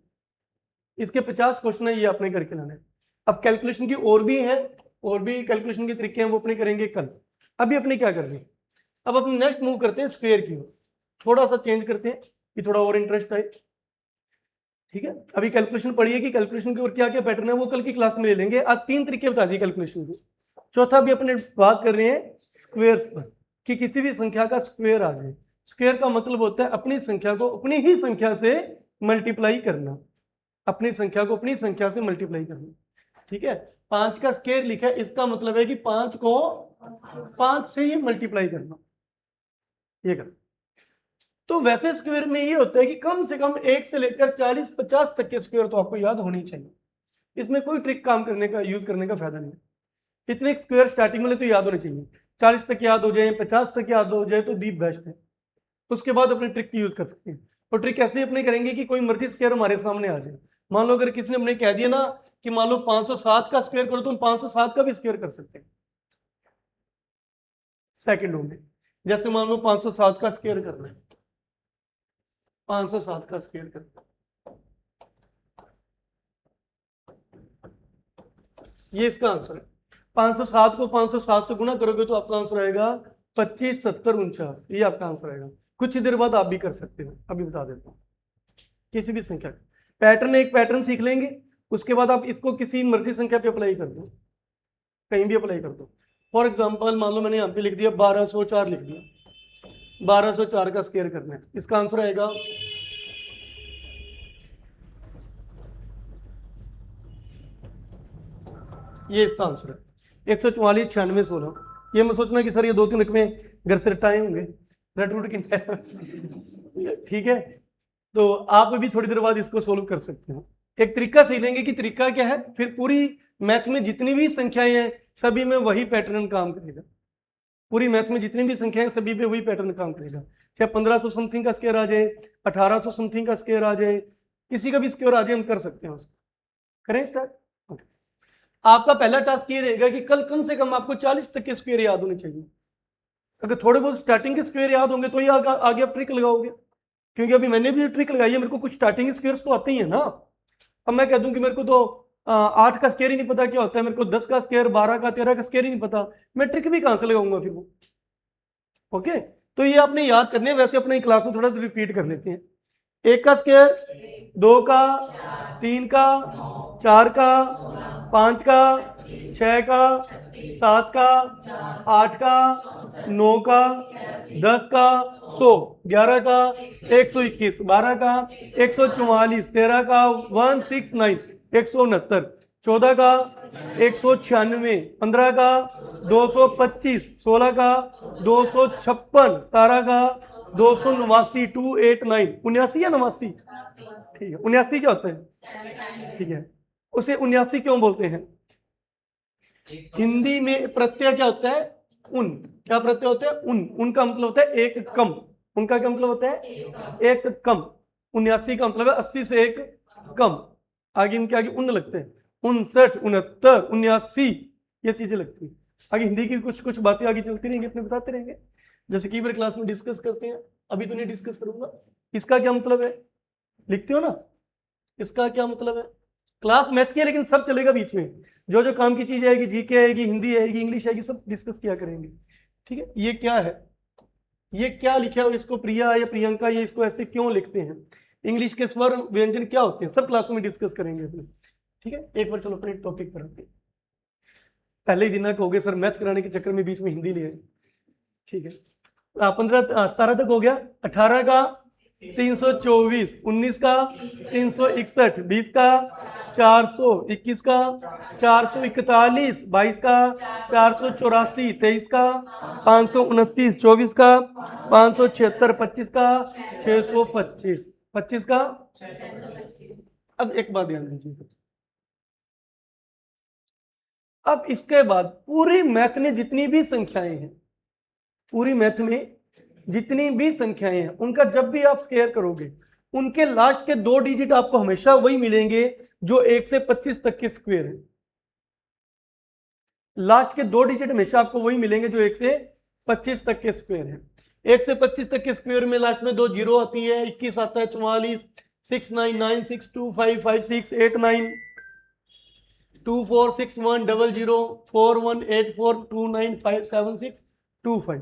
इसके 50 क्वेश्चन है, ये आपने करके लाना है। अब कैलकुलेशन की और भी है, और भी कैलकुलेशन के तरीके हैं, वो अपने करेंगे कल। अभी अपने क्या करनी है, अब अपने नेक्स्ट मूव करते हैं स्क्वायर की ओर। थोड़ा सा चेंज करते हैं कि थोड़ा और इंटरेस्ट आए। ठीक है, अभी कैलकुलेशन पढ़िए कि कैलकुलेशन की ओर क्या क्या पैटर्न है, वो कल की क्लास में ले लेंगे। आज 3 तरीके बता दिए कैलकुलेशन के। चौथा भी अपने बात कर रहे हैं स्क्वायर्स पर, कि किसी भी संख्या का स्क्वायर आ जाए। स्क्वायर का मतलब होता है अपनी संख्या को अपनी ही संख्या से मल्टीप्लाई करना, अपनी संख्या को अपनी संख्या से मल्टीप्लाई करना। ठीक है, 5 का स्क्वायर लिखा है, इसका मतलब है कि 5 को 5 से ही मल्टीप्लाई करना, ये कर। तो वैसे स्क्वायर में ये होता है कि कम से कम 1 से लेकर 40 50 तक के स्क्वायर तो आपको याद होनी चाहिए। इसमें कोई ट्रिक काम करने का, यूज करने का फायदा नहीं है। इतने स्क्वायर स्टार्टिंग में तो याद होने चाहिए, 40 तक याद हो जाए, 50 तक याद हो जाए तो दी बेस्ट है। उसके बाद अपने ट्रिक की यूज कर सकते हैं। और ट्रिक ऐसे अपने करेंगे कि कोई मर्जी स्क्वायर हमारे सामने आ जाए। मान लो अगर किसी ने अपने कह दिया ना कि मान लो 507 का स्क्वायर करो, तो हम 507 का भी स्क्वायर कर सकते हैं सेकंडों में। जैसे मान लो 507 का स्क्वायर करना है, 507 का स्क्वायर करना, ये इसका आंसर है। 507 को 507 से गुना करोगे तो आपका आंसर आएगा 25 70 49, ये आपका आंसर आएगा। कुछ ही देर बाद आप भी कर सकते हो, अभी बता देता हूँ। किसी भी संख्या पैटर्न, एक पैटर्न सीख लेंगे, उसके बाद आप इसको किसी मर्जी संख्या पे अप्लाई कर दो, कहीं भी अप्लाई कर दो। फॉर एग्जांपल मान लो मैंने यहाँ पे लिख दिया 1204 लिख दिया, 1204 का स्क्वायर करना है, इसका आंसर आएगा ये, इसका आंसर है 144 96 16। ये मैं सोचना कि सर ये 2-3 रकमें घर से रटाए होंगे, रट रुट के। ठीक है, तो आप भी थोड़ी देर बाद इसको सोल्व कर सकते हैं। एक तरीका सीख लेंगे कि तरीका क्या है, फिर पूरी मैथ में जितनी भी संख्याएं हैं सभी में वही पैटर्न काम करेगा। पूरी मैथ में जितनी भी संख्याएं सभी पे वही पैटर्न काम करेगा। चाहे 1500 समथिंग का स्क्वायर आ जाए, 1800 समथिंग का स्क्वायर आ जाए, किसी का भी स्क्वायर आ जाए, हम कर सकते हैं उसको। करें स्टार्ट। आपका पहला टास्क ये रहेगा कि कल कम से कम आपको 40 तक के स्क्वायर याद होने चाहिए। अगर थोड़े बहुत स्टार्टिंग के स्क्वायर याद होंगे तो ही आगे आप ट्रिक लगाओगे, क्योंकि अभी मैंने भी ट्रिक लगाई है, मेरे को कुछ स्टार्टिंग स्क्वायर्स तो आते ही है ना। अब मैं कह दूं कि मेरे को तो 8 का स्क्वायर ही नहीं पता क्या होता है, मेरे को 10 का स्क्वायर, 12 का, 13 का स्क्वायर ही नहीं पता, मैं ट्रिक भी कहां से लगाऊंगा फिर वो। ओके, तो ये आपने याद करने हैं, वैसे अपने क्लास में थोड़ा सा रिपीट कर लेते हैं। 1 का स्क्वायर, 2 का, 3 का, 4 का, 5 का, 6 का, 7 का, 8 का, 9 का, 10 का, 100, 11 का, 121, 12 का, 144, 13 का 169, 169, 14 का 196, 15 का 225, 16 का 256, 17 का 289, 289, 79 या 89, ठीक है। 79 क्या होता है, ठीक है, उसे 79 क्यों बोलते हैं? हिंदी में प्रत्यय क्या होता है, उन, क्या प्रत्यय होता है, उन का मतलब होता है एक कम, उनका क्या मतलब होता है, एक कम। 79 का मतलब है 80 से एक कम, आगे इनके आगे उन लगते हैं, 59, 69, 79, ये चीजें लगती है। आगे हिंदी की कुछ कुछ बातें आगे चलती रहेंगी, अपने बताते रहेंगे, जैसे कई बार क्लास में डिस्कस करते हैं, अभी तो नहीं डिस्कस करूंगा। इसका क्या मतलब है, लिखते हो ना, इसका क्या मतलब है? क्लास मैथ की है लेकिन सब चलेगा बीच में, जो जो काम की चीज आएगी, जीके आएगी, हिंदी आएगी, इंग्लिश आएगी, सब डिस्कस किया करेंगे, ठीक है। ये क्या है, ये क्या लिखा है, और इसको प्रिया या प्रियंका ये इसको ऐसे क्यों लिखते हैं, इंग्लिश के स्वर व्यंजन क्या होते हैं, सब क्लासों में डिस्कस करेंगे अपने, ठीक है। एक बार चलो अपने टॉपिक पर आते हैं। पहले ही दिन हो गए सर, मैथ कराने के चक्कर में बीच में हिंदी लिए, ठीक है। 17 तक हो गया, 18 का 324, 19 का 361, 20 का 400, 21 का 441, 22 का 484, 23 का 529, 24 का 576, 25 का 625, 25 का। अब एक बात ध्यान दीजिए, अब इसके बाद पूरी मैथ में जितनी भी संख्याएं हैं, पूरी मैथ में जितनी भी संख्याएं हैं, उनका जब भी आप स्क्वायर करोगे, उनके लास्ट के 2 डिजिट आपको हमेशा वही मिलेंगे जो 1 से 25 तक के स्क्वायर है। लास्ट के 2 डिजिट हमेशा आपको वही मिलेंगे जो 1 से 25 तक के स्क्वायर है। 1 से 25 तक के स्क्वायर में लास्ट में 2 जीरो आती है, 21 आता है, 44, 699, 625, 56, 89, 2461, 00, 4184, 295, 76, 25।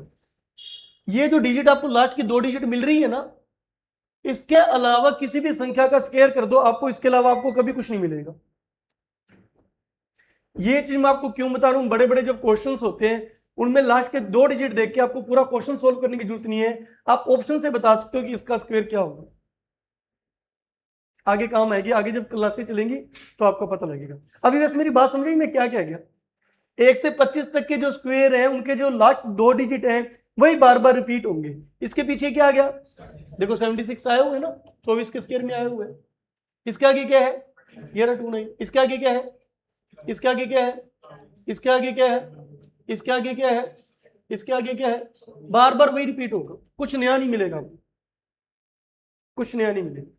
ये जो डिजिट आपको लास्ट की 2 डिजिट मिल रही है ना, इसके अलावा किसी भी संख्या का स्क्वायर कर दो, आपको इसके अलावा आपको कभी कुछ नहीं मिलेगा। ये चीज मैं आपको क्यों बता रहा हूं, बड़े बड़े जब क्वेश्चंस होते हैं उनमें लास्ट के 2 डिजिट देख के आपको पूरा क्वेश्चन सोल्व करने की जरूरत नहीं है, आप ऑप्शन से बता सकते हो कि इसका स्क्वायर क्या होगा। आगे काम आएगी, आगे जब क्लासें चलेंगी तो आपको पता लगेगा। अभी वैसे मेरी बात समझ मैं क्या गया, 1 से 25 तक के जो स्क्वायर हैं उनके जो लास्ट 2 डिजिट हैं वही बार बार रिपीट होंगे। इसके पीछे क्या आ गया, देखो 76 आए हुए ना, 24 के स्क्वायर में आए हुए। इसके आगे क्या है, ये रहा 29। इसके आगे क्या है, इसके आगे क्या है, इसके आगे क्या है, इसके आगे क्या है, इसके आगे क्या है, बार बार वही रिपीट होगा, कुछ नया नहीं मिलेगा आपको, कुछ नया नहीं मिलेगा।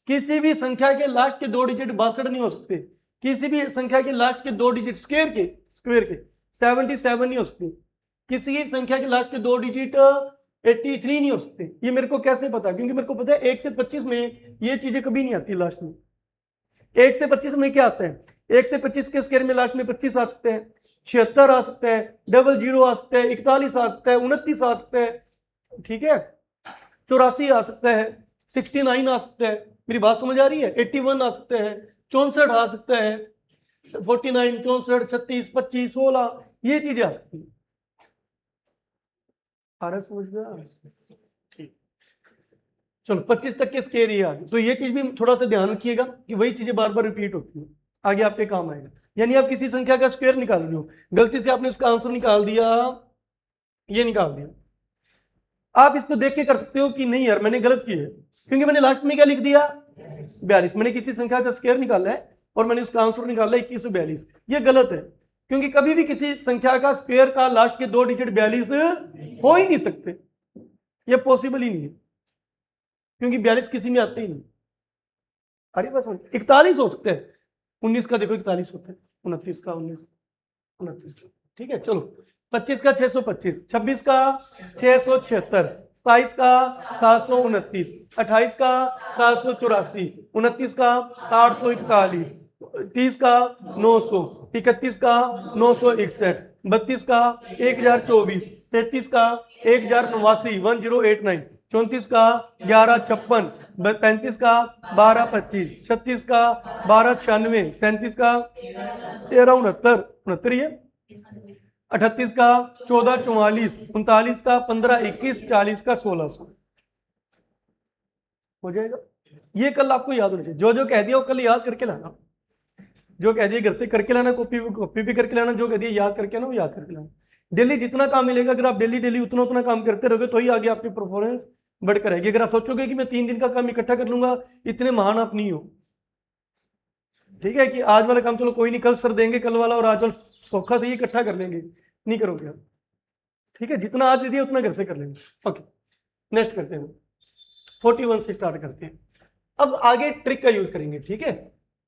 किसी भी संख्या के लास्ट के 2 डिजिट 62 नहीं हो सकते, किसी भी संख्या के लास्ट के 2 डिजिट स्क्वायर के 77 नहीं हो सकते, किसी भी संख्या के लास्ट के 2 डिजिट 83 नहीं हो सकते। ये मेरे को कैसे पता, क्योंकि मेरे को पता है 1 से 25 में ये चीजें कभी नहीं आती लास्ट में। 1 से 25 में क्या आता है, 1 से 25 के स्क्वायर में लास्ट में 25 आ सकते हैं, 76 आ सकता है, 00 आ सकता है, 41 आ सकता है, 29 आ सकता है, ठीक है, 84 आ सकता है, 69 आ सकता है, मेरी बात समझ आ रही है, 81 आ सकता है, 64 आ सकता है, 49, 64, 36, 25, 16, ये चीजें आ सकती है। आ रहा समझ में, ठीक। चलो 25 तक के स्क्वायर ये आ गए, तो ये चीज भी थोड़ा सा ध्यान रखिएगा कि वही चीजें बार बार रिपीट होती है, आगे आपके काम आएगा। यानी आप किसी संख्या का स्क्वायर निकाल रहे हो, गलती से आपने उसका आंसर निकाल दिया, ये निकाल दिया, आप इसको देख के कर सकते हो कि नहीं यार मैंने गलत किया है, क्योंकि मैंने लास्ट में क्या लिख दिया, 42। मैंने किसी संख्या का स्क्वायर निकाला है और मैंने उसका आंसर निकाला 2142, ये गलत है, क्योंकि कभी भी किसी संख्या का स्क्वायर का लास्ट के 2 डिजिट 42 हो ही नहीं सकते, ये पॉसिबल ही नहीं है, क्योंकि 42 किसी में आते ही नहीं। अरे बस 41 हो सकते हैं, 19 का देखो 41 होता है, 29 का 19, 29, ठीक है। चलो 25 का 625, 26 का 676, 27 का 729, 28 का 784, 29 का 841, 30 का 900, 31 का 961, 32 का 1024, 33 का 1089, 1089, 34 का 1156, 35 का 1225, 36 का 1296, 37 का 1369, 69 है, 38 का 1444, 39 का 1521, 40 का 1600 हो जाएगा। ये कल आपको याद होना चाहिए, जो जो कह दिया वो कल याद करके लाना, जो कह दिया घर से करके लाना, कॉपी भी करके लाना, जो कह दिया याद करके आना वो याद करके लाना। डेली जितना काम मिलेगा, अगर आप डेली डेली उतना उतना काम करते रहोगे तो ही आगे आपकी परफॉर्मेंस बढ़कर आएगी। अगर आप सोचोगे कि मैं 3 दिन का काम इकट्ठा कर लूंगा, इतने महान आप नहीं हो। ठीक है कि आज वाला काम चलो कोई नहीं, कल सर देंगे कल वाला, और आज वाला सौखा से ही इकट्ठा कर लेंगे, नहीं करोगे आप। ठीक है, जितना आज दे दिया उतना घर से कर लेंगे। ओके, नेक्स्ट करते हैं, 41 से स्टार्ट करते हैं। अब आगे ट्रिक का यूज करेंगे। ठीक है,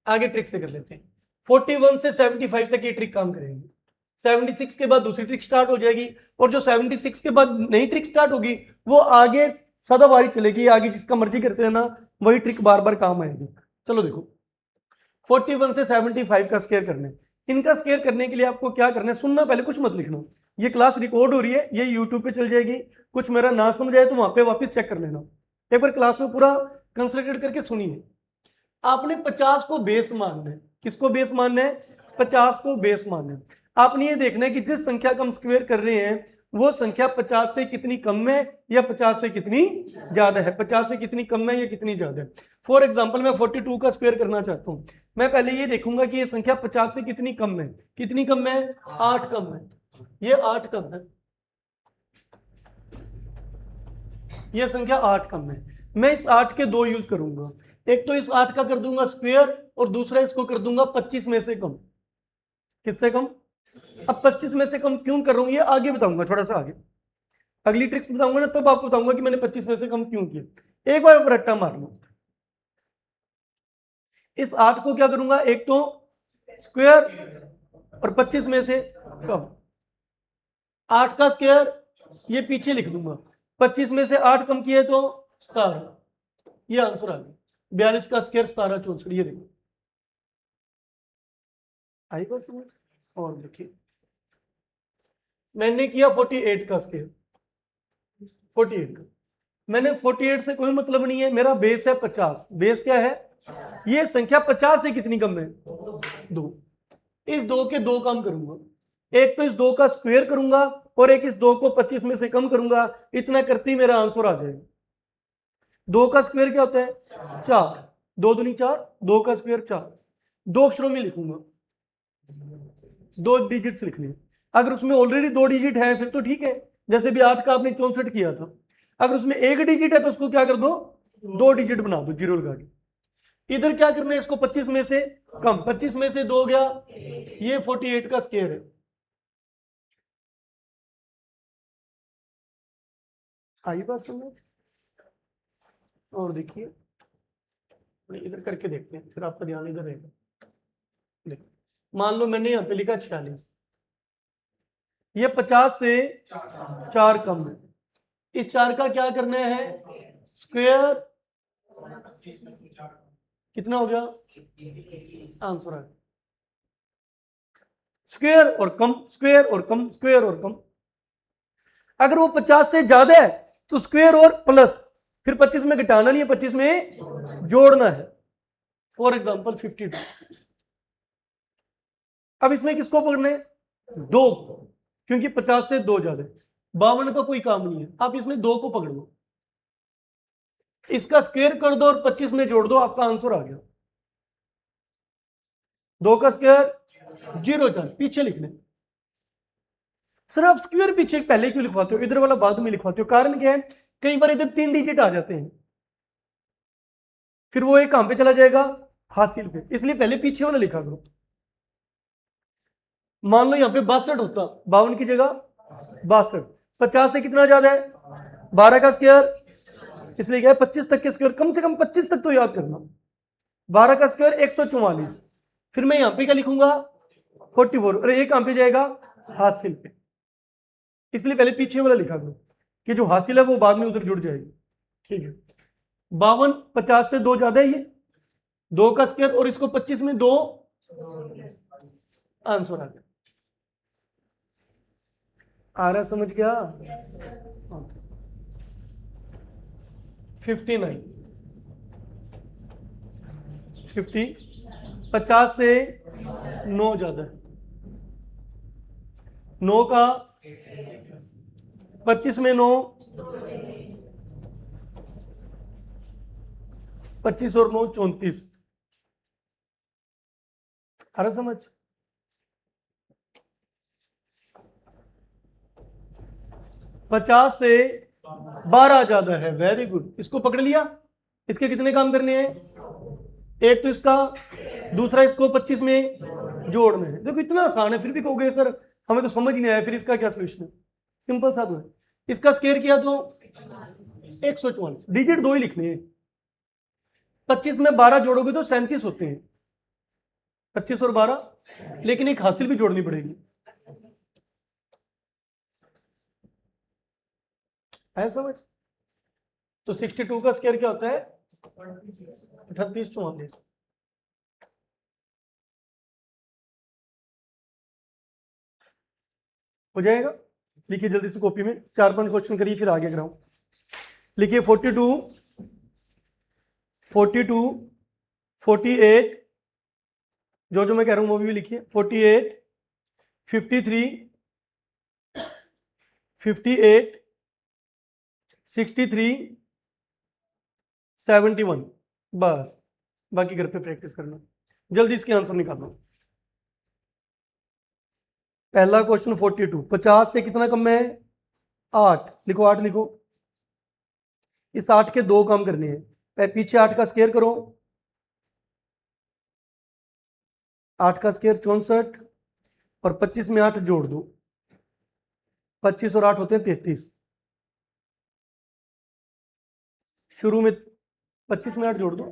आगे ट्रिक से कर लेते हैं। 41 से 75 तक ये ट्रिक काम करेंगे। 76 के बाद दूसरी ट्रिक स्टार्ट हो जाएगी, और जो 76 के बाद नई ट्रिक स्टार्ट होगी वो आगे सदाबारी चलेगी, आगे जिसका मर्जी करते रहना, वही ट्रिक बार बार काम आएगी। चलो देखो, 41 से 75 का स्क्वायर करना है। इनका स्क्वायर करने के लिए आपको क्या करना है, सुनना, पहले कुछ मत लिखना। ये क्लास रिकॉर्ड हो रही है, ये यूट्यूब पे चल जाएगी, कुछ मेरा ना समझ आए तो वहां पे वापस चेक कर लेना। एक बार क्लास में पूरा कंसंट्रेट करके सुनिए। आपने 50 को बेस मानना है। किसको बेस मानना है? 50 को बेस मानना है। आपने ये देखना है कि जिस संख्या का हम स्क्वायर कर रहे हैं वो संख्या 50 से कितनी कम है या 50 से कितनी ज्यादा है, 50 से कितनी कम है या कितनी ज्यादा है। फॉर एग्जांपल मैं 42 का स्क्वायर करना चाहता हूं, मैं पहले ये देखूंगा कि ये संख्या 50 से कितनी कम है। कितनी कम है? 8 कम है। ये 8 कम है, ये संख्या 8 कम है। मैं इस 8 के दो यूज करूंगा, एक तो इस 8 का कर दूंगा स्क्वायर, और दूसरा इसको कर दूंगा 25 में से कम। किससे कम? अब 25 में से कम क्यों कर रहा हूं ये आगे बताऊंगा, थोड़ा सा आगे अगली ट्रिक्स बताऊंगा ना, तब आपको बताऊंगा कि मैंने 25 में से कम क्यों किया। एक बार रट्टा मार लो, इस 8 को क्या करूंगा, एक तो स्क्वायर और 25 में से कम। 8 का स्क्वायर ये पीछे लिख दूंगा, 25 में से 8 कम किए तो 17। ये आंसर आ गया। 42 का स्क्वायर 17 64। ये देखो आई बात समझ। और देखिए मैंने किया 48 का स्क्वायर, 48 का। मैंने 48 से कोई मतलब नहीं है, मेरा बेस है 50। बेस क्या है? ये संख्या 50 से कितनी कम है? 2। इस 2 के 2 काम करूंगा, एक तो इस 2 का स्क्वायर करूंगा और एक इस 2 को 25 में से कम करूंगा। इतना करते ही मेरा आंसर आ जाएगा। 2 का स्क्वायर क्या होता है? 4। 2 दूनी 4, 2 का स्क्वायर 4। 2 अक्षरों में लिखूंगा, 2 डिजिट्स लिखने। अगर उसमें ऑलरेडी 2 डिजिट है फिर तो ठीक है, जैसे भी 8 का आपने 64 किया था। अगर उसमें 1 डिजिट है तो उसको क्या कर दो, 2 डिजिट बना दो जीरो लगा के। इधर क्या करना है, इसको 25 में से कम। 25 में से 2 गया, ये 48 का स्क्वायर है। आई बात समझ। और देखिए इधर करके देखते हैं, फिर आपका ध्यान इधर रहेगा। देखो मान लो मैंने यहां पे लिखा 46, ये 50 से 4 कम है। इस 4 का क्या करना है? स्क्वायर। कितना हो गया? आंसर है स्क्वायर और कम, स्क्वायर और कम, स्क्वायर और कम। अगर वो 50 से ज्यादा है तो स्क्वायर और प्लस, फिर 25 में घटाना नहीं है, 25 में जोड़ना है। For example 52। अब इसमें किसको पकड़ना है? 2, क्योंकि 50 से 2 ज्यादा है। 52 का कोई काम नहीं है, आप इसमें 2 को पकड़ लो, इसका स्क्वायर कर दो और 25 में जोड़ दो, आपका आंसर आ गया। 2 का स्क्वायर 0 4, पीछे लिखने। सर आप स्क्वायर पीछे पहले क्यों लिखवाते हो, इधर वाला बाद में लिखवाते हो? कारण क्या है, कई बार इधर 3 डिजिट आ जाते हैं, फिर वो एक कहां पे चला जाएगा? हासिल पे, इसलिए पहले पीछे वाला लिखा करो। मान लो यहां पे 62 होता, 52 की जगह 62। 50 से कितना ज्यादा है? 12 का स्क्वायर, इसलिए क्या है 25 तक के स्क्वायर, कम से कम 25 तक तो याद करना। 12 का स्क्वायर 144। फिर मैं यहां पे क्या लिखूंगा? 44, और एक कहां पे जाएगा? हासिल पे, इसलिए पहले पीछे वाला लिखा करो कि जो हासिल है वो बाद में उधर जुड़ जाएगी। ठीक है, 52 50 से 2 ज्यादा है, ये 2 का स्क्वायर और इसको 25 में 2 आंसर आ गया। आ रहा समझ गया? 59 50 50 से 9 ज्यादा है। 9 का 25 में 9 25 और 9 34। आ रहा समझ? 50 से 12 ज्यादा है। वेरी गुड, इसको पकड़ लिया। इसके कितने काम करने हैं? एक तो इसका, दूसरा इसको 25 में जोड़ना है। देखो इतना आसान है, फिर भी कहोगे सर हमें तो समझ ही नहीं आया, फिर इसका क्या सोल्यूशन है? सिंपल सा तो है। इसका स्क्वायर किया तो 144, डिजिट 2 ही लिखने हैं। 25 में 12 जोड़ोगे तो 37 होते हैं, 25 और 12, लेकिन एक हासिल भी जोड़नी पड़ेगी। है समझ? तो 62 का स्क्वायर क्या होता है? 3844। हो जाएगा? लिखिए जल्दी से कॉपी में, 4-5 क्वेश्चन करिए फिर आगे कराऊं। लिखिए 42 48, जो मैं कह रहा हूं वो भी लिखिए। 48 53 58 63 71। बस, बाकी घर पे प्रैक्टिस करना। जल्दी इसके आंसर निकालना। पहला क्वेश्चन 42, 50 से कितना कम है? 8 लिखो, 8 लिखो। इस 8 के 2 काम करने हैं। पीछे 8 का स्क्वायर करो, 8 का स्क्वायर 64, और 25 में 8 जोड़ दो। 25 और 8 होते हैं 33। शुरू में 25 में 8 जोड़ दो।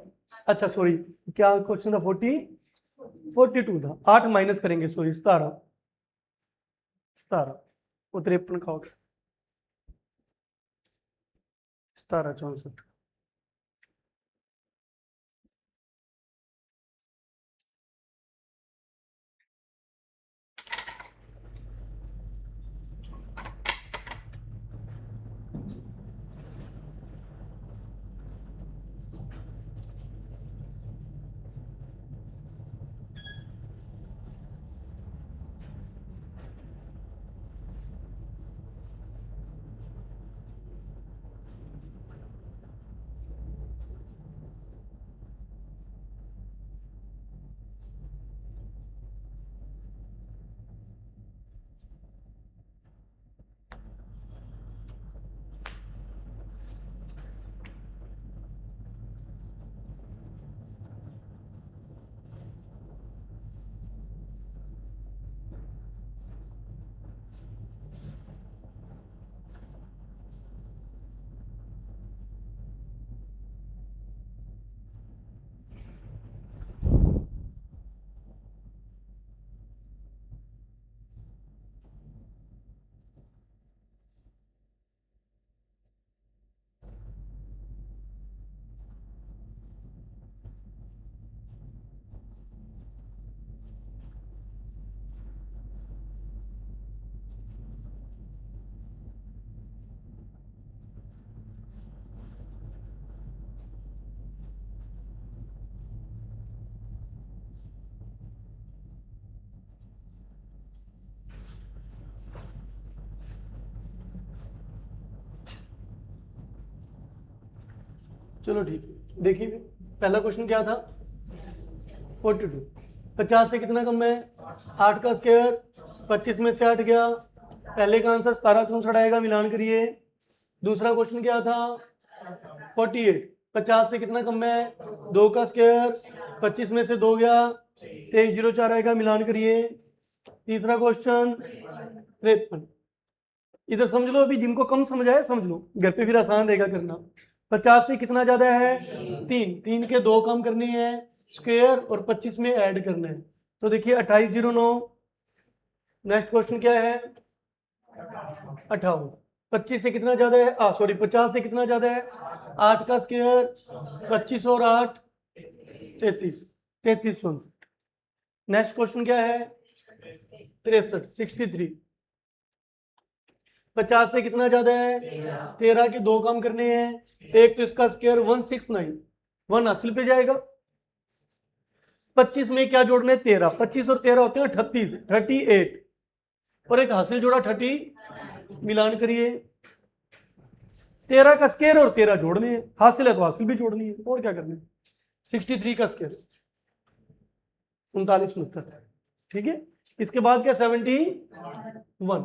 अच्छा सॉरी, क्या क्वेश्चन था? 42 था। 8 माइनस करेंगे, सॉरी 17 वो 53 का होगा। 17 64। चलो ठीक है, देखिए पहला क्वेश्चन क्या था? 42, 50 से कितना कम है? 8 का स्क्वायर, 25 में से 8 गया। पहले का आंसर 17 64 आएगा, मिलान करिए। दूसरा क्वेश्चन क्या था? 48, 50 से कितना कम है? 2 का स्क्वायर, 25 में से 2 गया, 2304 आएगा, मिलान करिए। तीसरा क्वेश्चन 53। इधर समझ लो, अभी जिनको कम समझ आए समझ लो, घर पे फिर आसान रहेगा करना। 50 से कितना ज्यादा है? 3, 3 के 2 काम करने हैं, स्क्वायर और 25 में ऐड करना है। तो देखिए 2809। नेक्स्ट क्वेश्चन क्या है? 58। 25 से कितना ज्यादा है? सॉरी 50 से कितना ज्यादा है? 8 का स्क्वायर, 25 और 8 33, 33 64। नेक्स्ट क्वेश्चन क्या है? 63, 63। 50 से कितना ज्यादा है? 13 के दो काम करने हैं। एक तो इसका स्क्वायर 169, 1 हासिल पे जाएगा। 25 में क्या जोड़ने? 13। 25 और 13 होते हैं 38, 38 और एक हासिल जोड़ा 30, मिलान करिए। 13 का स्क्वायर और 13 जोड़ने हैं, हासिल है तो हासिल भी जोड़नी है, और क्या करना है। 63 का स्क्वायर 39 69, ठीक है। इसके बाद क्या? 71,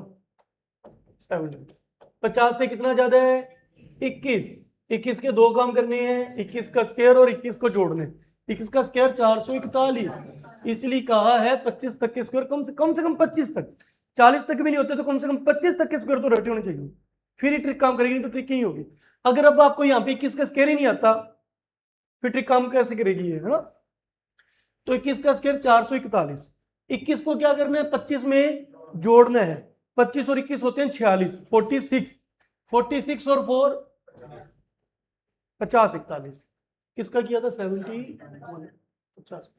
70। 50 से कितना ज्यादा है? 21। 21 के दो काम करने हैं, 21 का स्क्वायर और 21 को जोड़ने। 21 का स्क्वायर 441, इसलिए कहा है 25 तक के स्क्वायर कम से कम 25 तक। 40 तक भी नहीं होते तो कम से कम 25 तक के स्क्वायर तो रटे होने चाहिए, फिर ही ट्रिक काम करेगी, नहीं तो ट्रिक नहीं होगी। अगर अब आपको यहाँ पे 21 का स्क्वायर ही नहीं आता फिर ट्रिक काम कैसे करेगी, है ना। तो 21 का स्क्वायर 441, 21 को क्या करना है? 25 में जोड़ना है। 25 और 21 होते हैं 46, 46, 46 और 4 50, 41। किसका किया था? 70, 50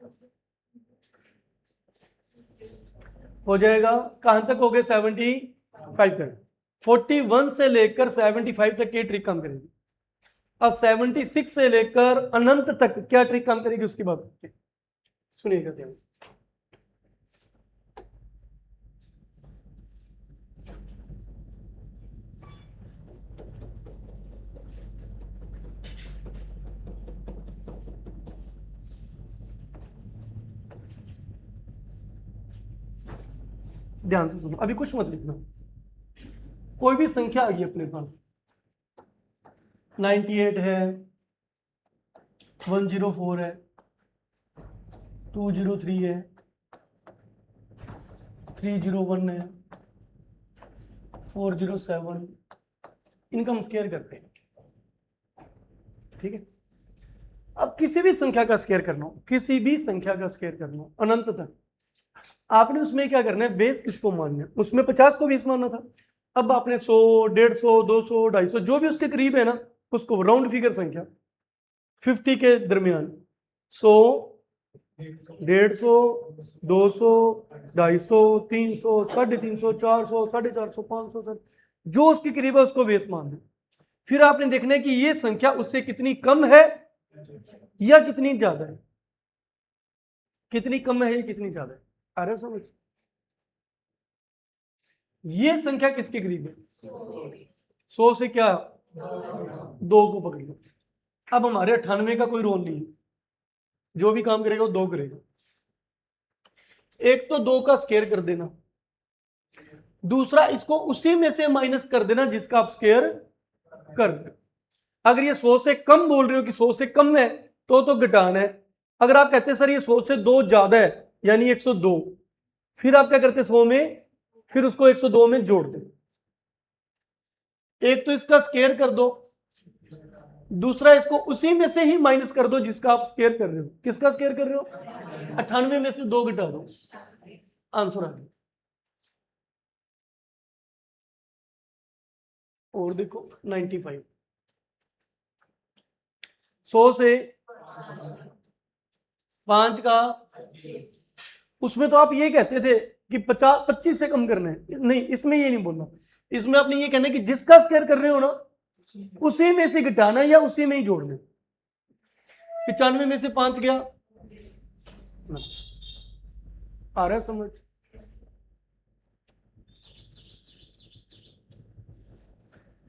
हो जाएगा। कहां तक हो गए? 75 तक। 41 से लेकर 75 तक ये ट्रिक काम करेगी। अब 76 से लेकर अनंत तक क्या ट्रिक काम करेगी उसकी बात करते हैं, सुनिएगा ध्यान से। ध्यान से सुनो, अभी कुछ मत लिखना। कोई भी संख्या आ गई अपने पास, 98 है, 104 है, 203 है, 301 है, 407, इनका हम स्क्वायर करते हैं, ठीक है। अब किसी भी संख्या का स्क्वायर करना हो, किसी भी संख्या का स्क्वायर करना हो अनंत तक, आपने उसमें क्या करना है? बेस किसको मानना है? उसमें 50 को बेस मानना था। अब आपने 100, 150, 200, 250 जो भी उसके करीब है ना, उसको राउंड फिगर संख्या 50 के दरमियान 100, 150, 200, 250, 300, 350, 400, 450, 500, जो उसके करीब है उसको बेस मानना है। फिर आपने देखना है कि ये संख्या उससे कितनी कम है या कितनी ज्यादा है, कितनी कम है या कितनी ज्यादा है। आ रहा है समझ? ये संख्या किसके करीब है? 100 से क्या? 2 को पकड़ लो। अब हमारे 98 का कोई रोल नहीं है, जो भी काम करेगा वो 2 करेगा। एक तो 2 का स्क्वायर कर देना, दूसरा इसको उसी में से माइनस कर देना जिसका आप स्क्वायर कर रहे हो। अगर ये 100 से कम बोल रहे हो कि 100 से कम है तो घटाना है। अगर आप कहते हैं सर ये 100 से 2 ज्यादा है यानी 102, फिर आप क्या करते 100 में, फिर उसको 102 में जोड़ दो। एक तो इसका स्क्वायर कर दो, दूसरा इसको उसी में से ही माइनस कर दो जिसका आप स्क्वायर कर रहे हो। किसका स्क्वायर कर रहे हो? 98 में से 2 घटा दो, आंसर आ गया। और देखो 95, 100 से 5 का, उसमें तो आप ये कहते थे कि 50, 25 से कम करना है। नहीं, इसमें ये नहीं बोलना, इसमें आपने ये कहना है कि जिसका स्क्वायर कर रहे हो ना उसी में से घटाना या उसी में ही जोड़ना। 95 में से 5 गया, आ रहा है समझ?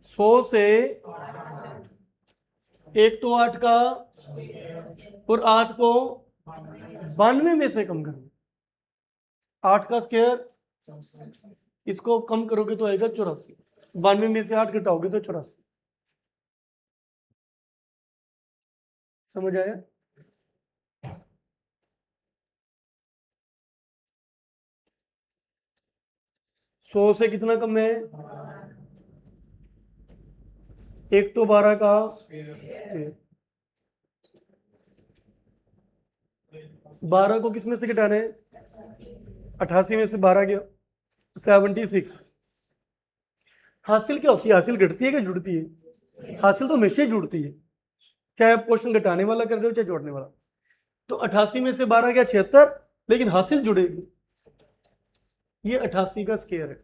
सौ से एक तो 8 का और 8 को 92 में से कम करना। 8 का स्क्वायर, इसको कम करोगे तो आएगा 84, 92 में से 8 घटाओगे तो 84। समझ आया? सौ से कितना कम है? एक तो 12 का स्क्वायर, 12 को किस में से घटाना है? 88 में से 12 गया, 76। हासिल क्या होती है? हासिल घटती है कि जुड़ती है? हासिल तो हमेशा ही जुड़ती है, चाहे आप क्वेश्चन घटाने वाला कर रहे हो चाहे जोड़ने वाला। तो 88 में से 12 गया 76, लेकिन हासिल जुड़ेगी। ये 88 का स्क्वायर है।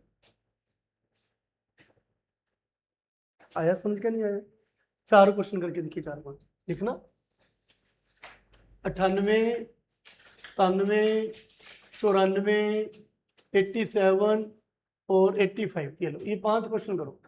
आया समझ का नहीं आया? 4 क्वेश्चन करके देखिए, 4-5 लिखना। 98, 97, 94, 87 और 85, ये लो, ये 5 क्वेश्चन करो।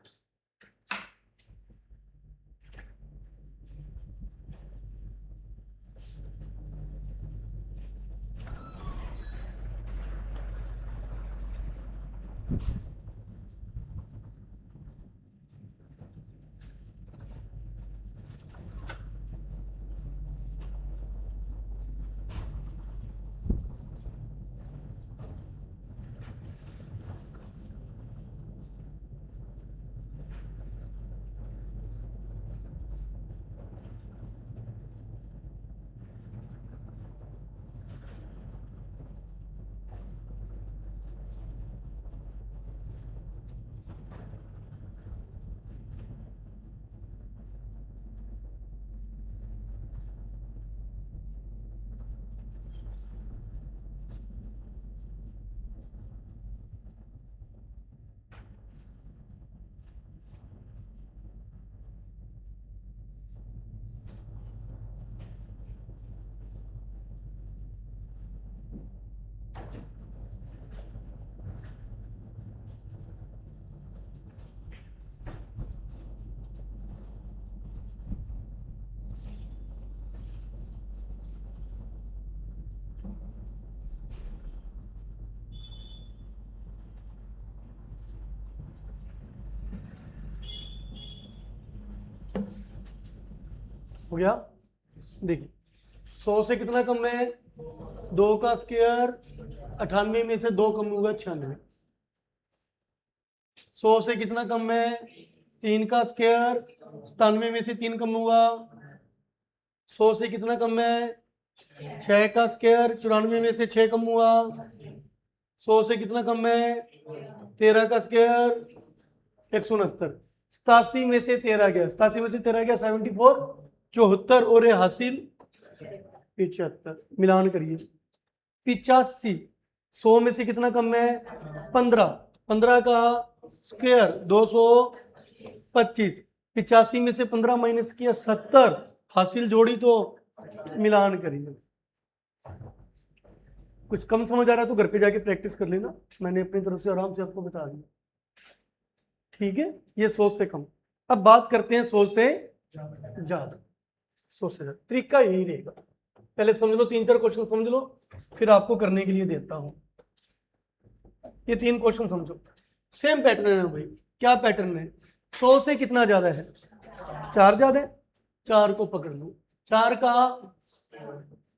हो गया? देखिए 100 से कितना कम है? 2 का स्क्वायर, 98 में से 2 कम होगा 96। 100 से कितना कम है? 3 का स्क्वायर, 97 में से 3 कम होगा। 100 से कितना कम है? 6 का स्क्वायर, 94 में से 6 कम हुआ। 100 से कितना कम है? 13 का स्क्वायर, 169। 87 में से 13 गया, 87 में से 13 गया 74, 74 और ये हासिल 75। मिलान करिए। 85, 100 में से कितना कम है? 15, 15 का स्क्वायर 225। 85 में से 15 माइनस किया 70, हासिल जोड़ी तो मिलान करिए। कुछ कम समझ आ रहा है तो घर पे जाके प्रैक्टिस कर लेना, मैंने अपनी तरफ से आराम से आपको बता दिया। ठीक है, ये 100 से कम। अब बात करते हैं 100 से ज्यादा। 100 से ज्यादा तरीका यही रहेगा। पहले समझ लो, 3-4 क्वेश्चन समझ लो, फिर आपको करने के लिए देता हूं। ये 3 क्वेश्चन समझो, सेम पैटर्न है भाई। क्या पैटर्न है? 100 से कितना ज्यादा है? 4 ज्यादा है। 4 को पकड़ लो, 4 का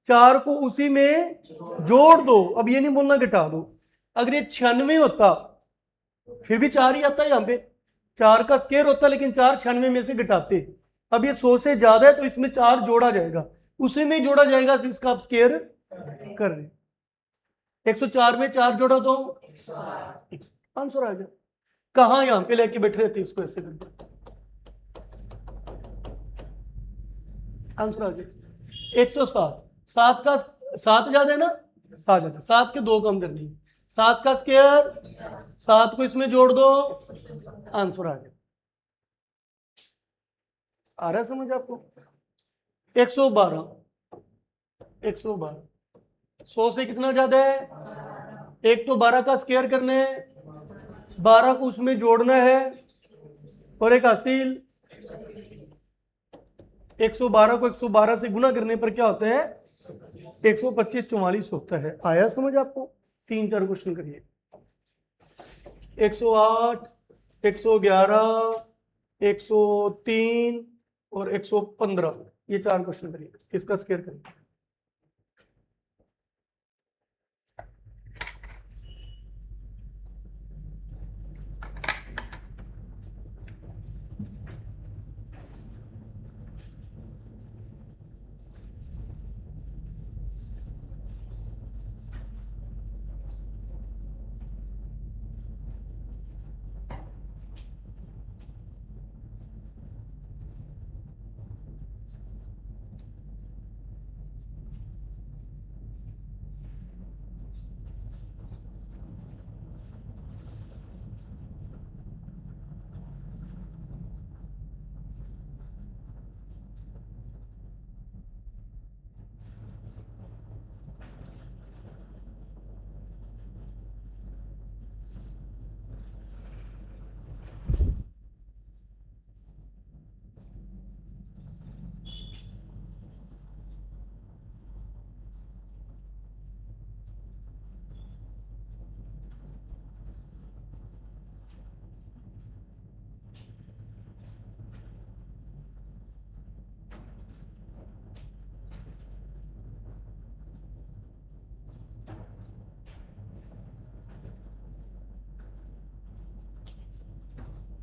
4 को उसी में जोड़ दो। अब ये नहीं बोलना घटा दो। अगर ये 96 होता फिर भी 4 ही आता है। यहाँ पे 4 का स्क्वायर होता लेकिन 4 96 में से घटाते। अब ये 100 से ज्यादा है तो इसमें 4 जोड़ा जाएगा, उसी में जोड़ा जाएगा, इसका आप स्क्वायर कर रहे। 104 में 4 जोड़ा तो आंसर आ गया। कहा यहाँ पे लेके बैठे रहते इसको ऐसे करके, आंसर आ गया 107। 7 का 7 ज्यादा है ना, 7 ज्यादा, 7 के 2 कम करनी। 7 का स्क्वायर, 7 को इसमें जोड़ दो, आंसर आ गया। आ रहा है समझ आपको? 112, 112। 100 से कितना ज्यादा है? एक तो 12 का स्क्वायर करना है, 12 को उसमें जोड़ना है, और एक हासिल 112 को 112 से गुना करने पर क्या होता है? 125, 44 होता है। आया समझ आपको? 3-4 क्वेश्चन करिए। 108, 111, 103 और 115, ये 4 क्वेश्चन करिए। किसका स्क्वायर करिए?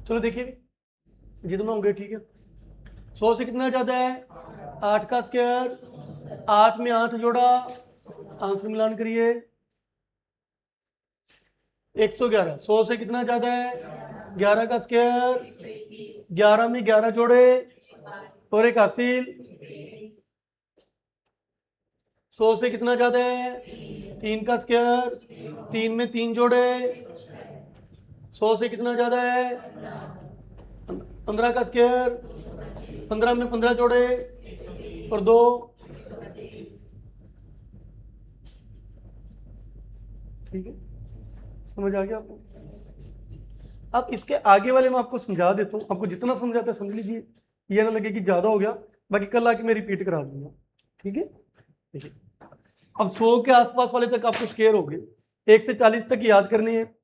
चलो देखिए जितना होंगे ठीक है। 100 से कितना ज्यादा है 8 का स्क्वायर, 8 में 8 जोड़ा, आंसर मिलान करिए 111। 100 से कितना ज्यादा है 11 का स्क्वायर, 11 में 11 जोड़े और एक हासिल। 100 से कितना ज्यादा है 3 का स्क्वायर, 3 में 3 जोड़े। 100 से कितना ज्यादा है 15 का स्क्वायर, 15 में 15 जोड़े और 2। ठीक है, समझ आ गया आपको। अब इसके आगे वाले मैं आपको समझा देता हूँ, आपको जितना समझाता है समझ लीजिए, ये ना लगे कि ज्यादा हो गया, बाकी कल आके मैं रिपीट करा दूंगा। ठीक है, देखिए अब 100 के आसपास वाले तक आपको स्क्वायर हो गए, 1 से 40 तक याद करने हैं,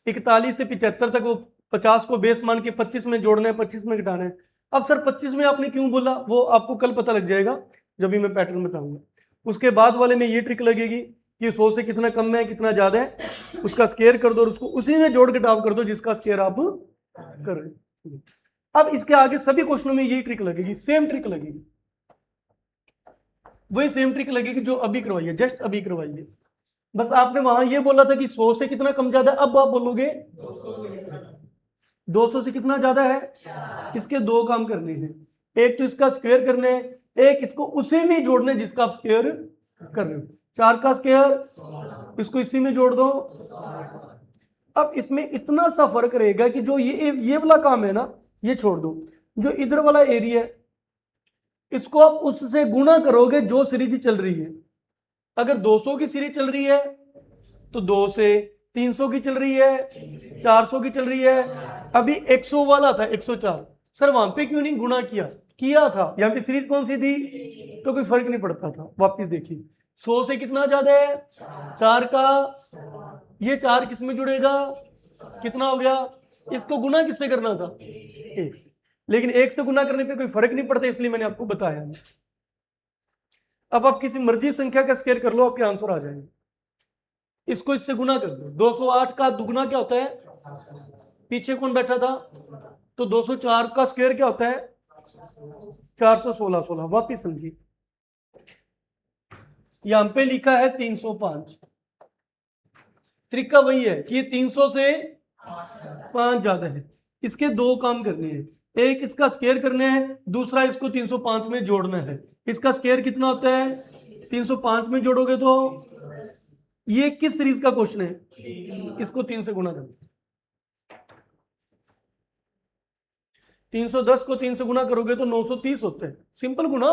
41 से 75 तक वो 50 को बेस मान के 25 में जोड़ना है, 25 में घटाना है। अब सर 25 में आपने क्यों बोला, वो आपको कल पता लग जाएगा जब भी मैं पैटर्न बताऊंगा। उसके बाद वाले में ये ट्रिक लगेगी कि 100 से कितना कम है कितना ज्यादा है, उसका स्क्वायर कर दो और उसको उसी में जोड़ घटाव कर दो जिसका स्क्वायर आप कर रहे हैं। अब इसके आगे सभी क्वेश्चनों में यही ट्रिक लगेगी, सेम ट्रिक लगेगी, वही सेम ट्रिक लगेगी जो अभी करवाई है, जस्ट अभी करवाई है। बस आपने वहां ये बोला था कि 100 से कितना कम ज्यादा, अब आप बोलोगे 200 से कितना ज्यादा है। इसके दो काम करने हैं, एक तो इसका स्क्वायर करने हैं, एक इसको उसी में जोड़ने जिसका आप स्क्वायर कर रहे हो। 4 का स्क्वायर, इसको इसी में जोड़ दो। अब इसमें इतना सा फर्क रहेगा कि जो ये वाला काम है ना, ये छोड़ दो, जो इधर वाला एरिया है इसको आप उससे गुणा करोगे जो सीरीज चल रही है। अगर 200 की सीरीज चल रही है तो 2 से, 300 की चल रही है, 400 की चल रही है, अभी 100 वाला था 104, सर वहां पे क्यों नहीं गुणा किया था, यहाँ पे सीरीज कौन सी थी, तो कोई फर्क नहीं पड़ता था। वापिस देखिए 100 से कितना ज्यादा है 4 का, ये 4 किस में जुड़ेगा, कितना हो गया, इसको गुना किससे करना था 1 से, लेकिन 1 से गुना करने पे कोई फर्क नहीं पड़ता, इसलिए मैंने आपको बताया। अब आप किसी मर्जी संख्या का स्क्वायर कर लो, आपके आंसर आ जाएंगे। इसको इससे गुना कर दो, 208 का दुगुना क्या होता है, पीछे कौन बैठा था, तो 204 का स्क्वायर क्या होता है 416। 16 वापिस समझिए, यहां पे लिखा है 305, तरीका वही है कि ये 300 से 5 ज्यादा है। इसके दो काम करने हैं, एक इसका स्क्वायर करना है, दूसरा इसको 305 में जोड़ना है। इसका स्क्वायर कितना होता है 305 में जोड़ोगे तो ये किस सीरीज का क्वेश्चन है, इसको 3 से गुना करना। 310 को 3 से गुना करोगे तो 930 होता है, सिंपल गुना,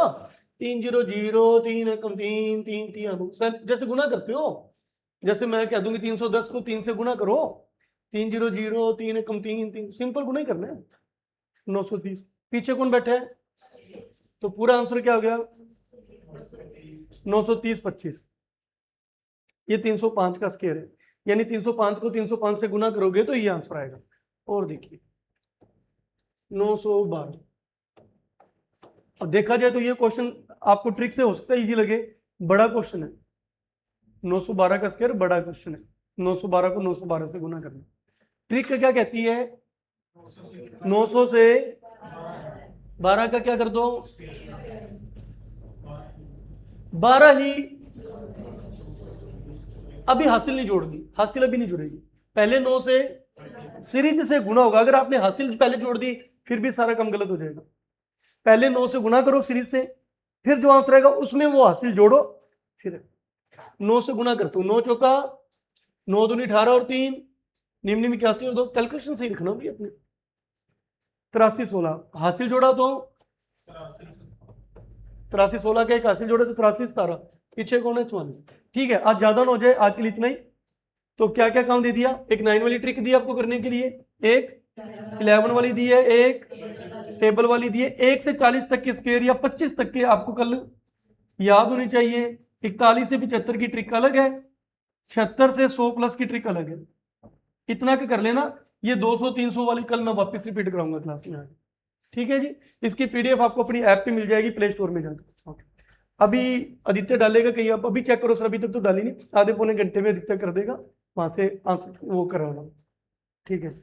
3 0 0 3 एकम 3 3 3 जैसे गुना करते हो, जैसे मैं कह दूंगी 310 को 3 से गुना करो, 3 0 0 3 एकम 3 3, सिंपल गुना ही करना है। 930, पीछे कौन बैठा है, तो पूरा आंसर क्या हो गया 930 25, ये 305 का स्क्वायर है, यानी 305 को 305 से गुना करोगे तो ये आंसर आएगा। और देखिए 912, अब देखा जाए तो ये क्वेश्चन आपको ट्रिक से हो सकता है इजी लगे, बड़ा क्वेश्चन है। 912 का स्क्वायर बड़ा क्वेश्चन है, 912 को 912 से गुना करना। ट्रिक क्या कहती है, 900 से 12 का क्या कर दो 12 ही, अभी हासिल नहीं जोड़नी, हासिल अभी नहीं जुड़ेगी, पहले 9 से सीरीज से गुना होगा। अगर आपने हासिल पहले जोड़ दी फिर भी सारा काम गलत हो जाएगा। पहले 9 से गुना करो सीरीज से, फिर जो आंसर आएगा उसमें वो हासिल जोड़ो, फिर 9 से गुना करते हो, 9 चौका 9 दूनी 18 और 3 निम्न 81 और 2, कैलकुलेशन सही रखना भी अपने। 83 16 हासिल जोड़ा तो 83 16 का एक हासिल जोड़े तो 83 17, पीछे कौन है 44। ठीक है, आज ज्यादा ना हो जाए, आज के लिए इतना ही। तो क्या क्या काम दे दिया, एक 9 वाली ट्रिक दी आपको करने के लिए, एक 11 वाली दी है, एक टेबल वाली दी है, 1 से 40 तक के स्क्वायर या 25 तक के आपको कल याद होनी चाहिए। 41 से 75 की ट्रिक अलग है, 76 से 100 प्लस की ट्रिक अलग है, इतना का कर लेना। ये 200 300 वाली कल मैं वापस रिपीट कराऊंगा क्लास में आगे। ठीक है जी, इसकी पीडीएफ आपको अपनी ऐप पे मिल जाएगी प्ले स्टोर में जाकर। अभी आदित्य डालेगा, कहीं आप अभी चेक करो सर, अभी तक तो डाली नहीं, आधे पौने घंटे में आदित्य कर देगा, वहां से आंसर वो करा। ठीक है।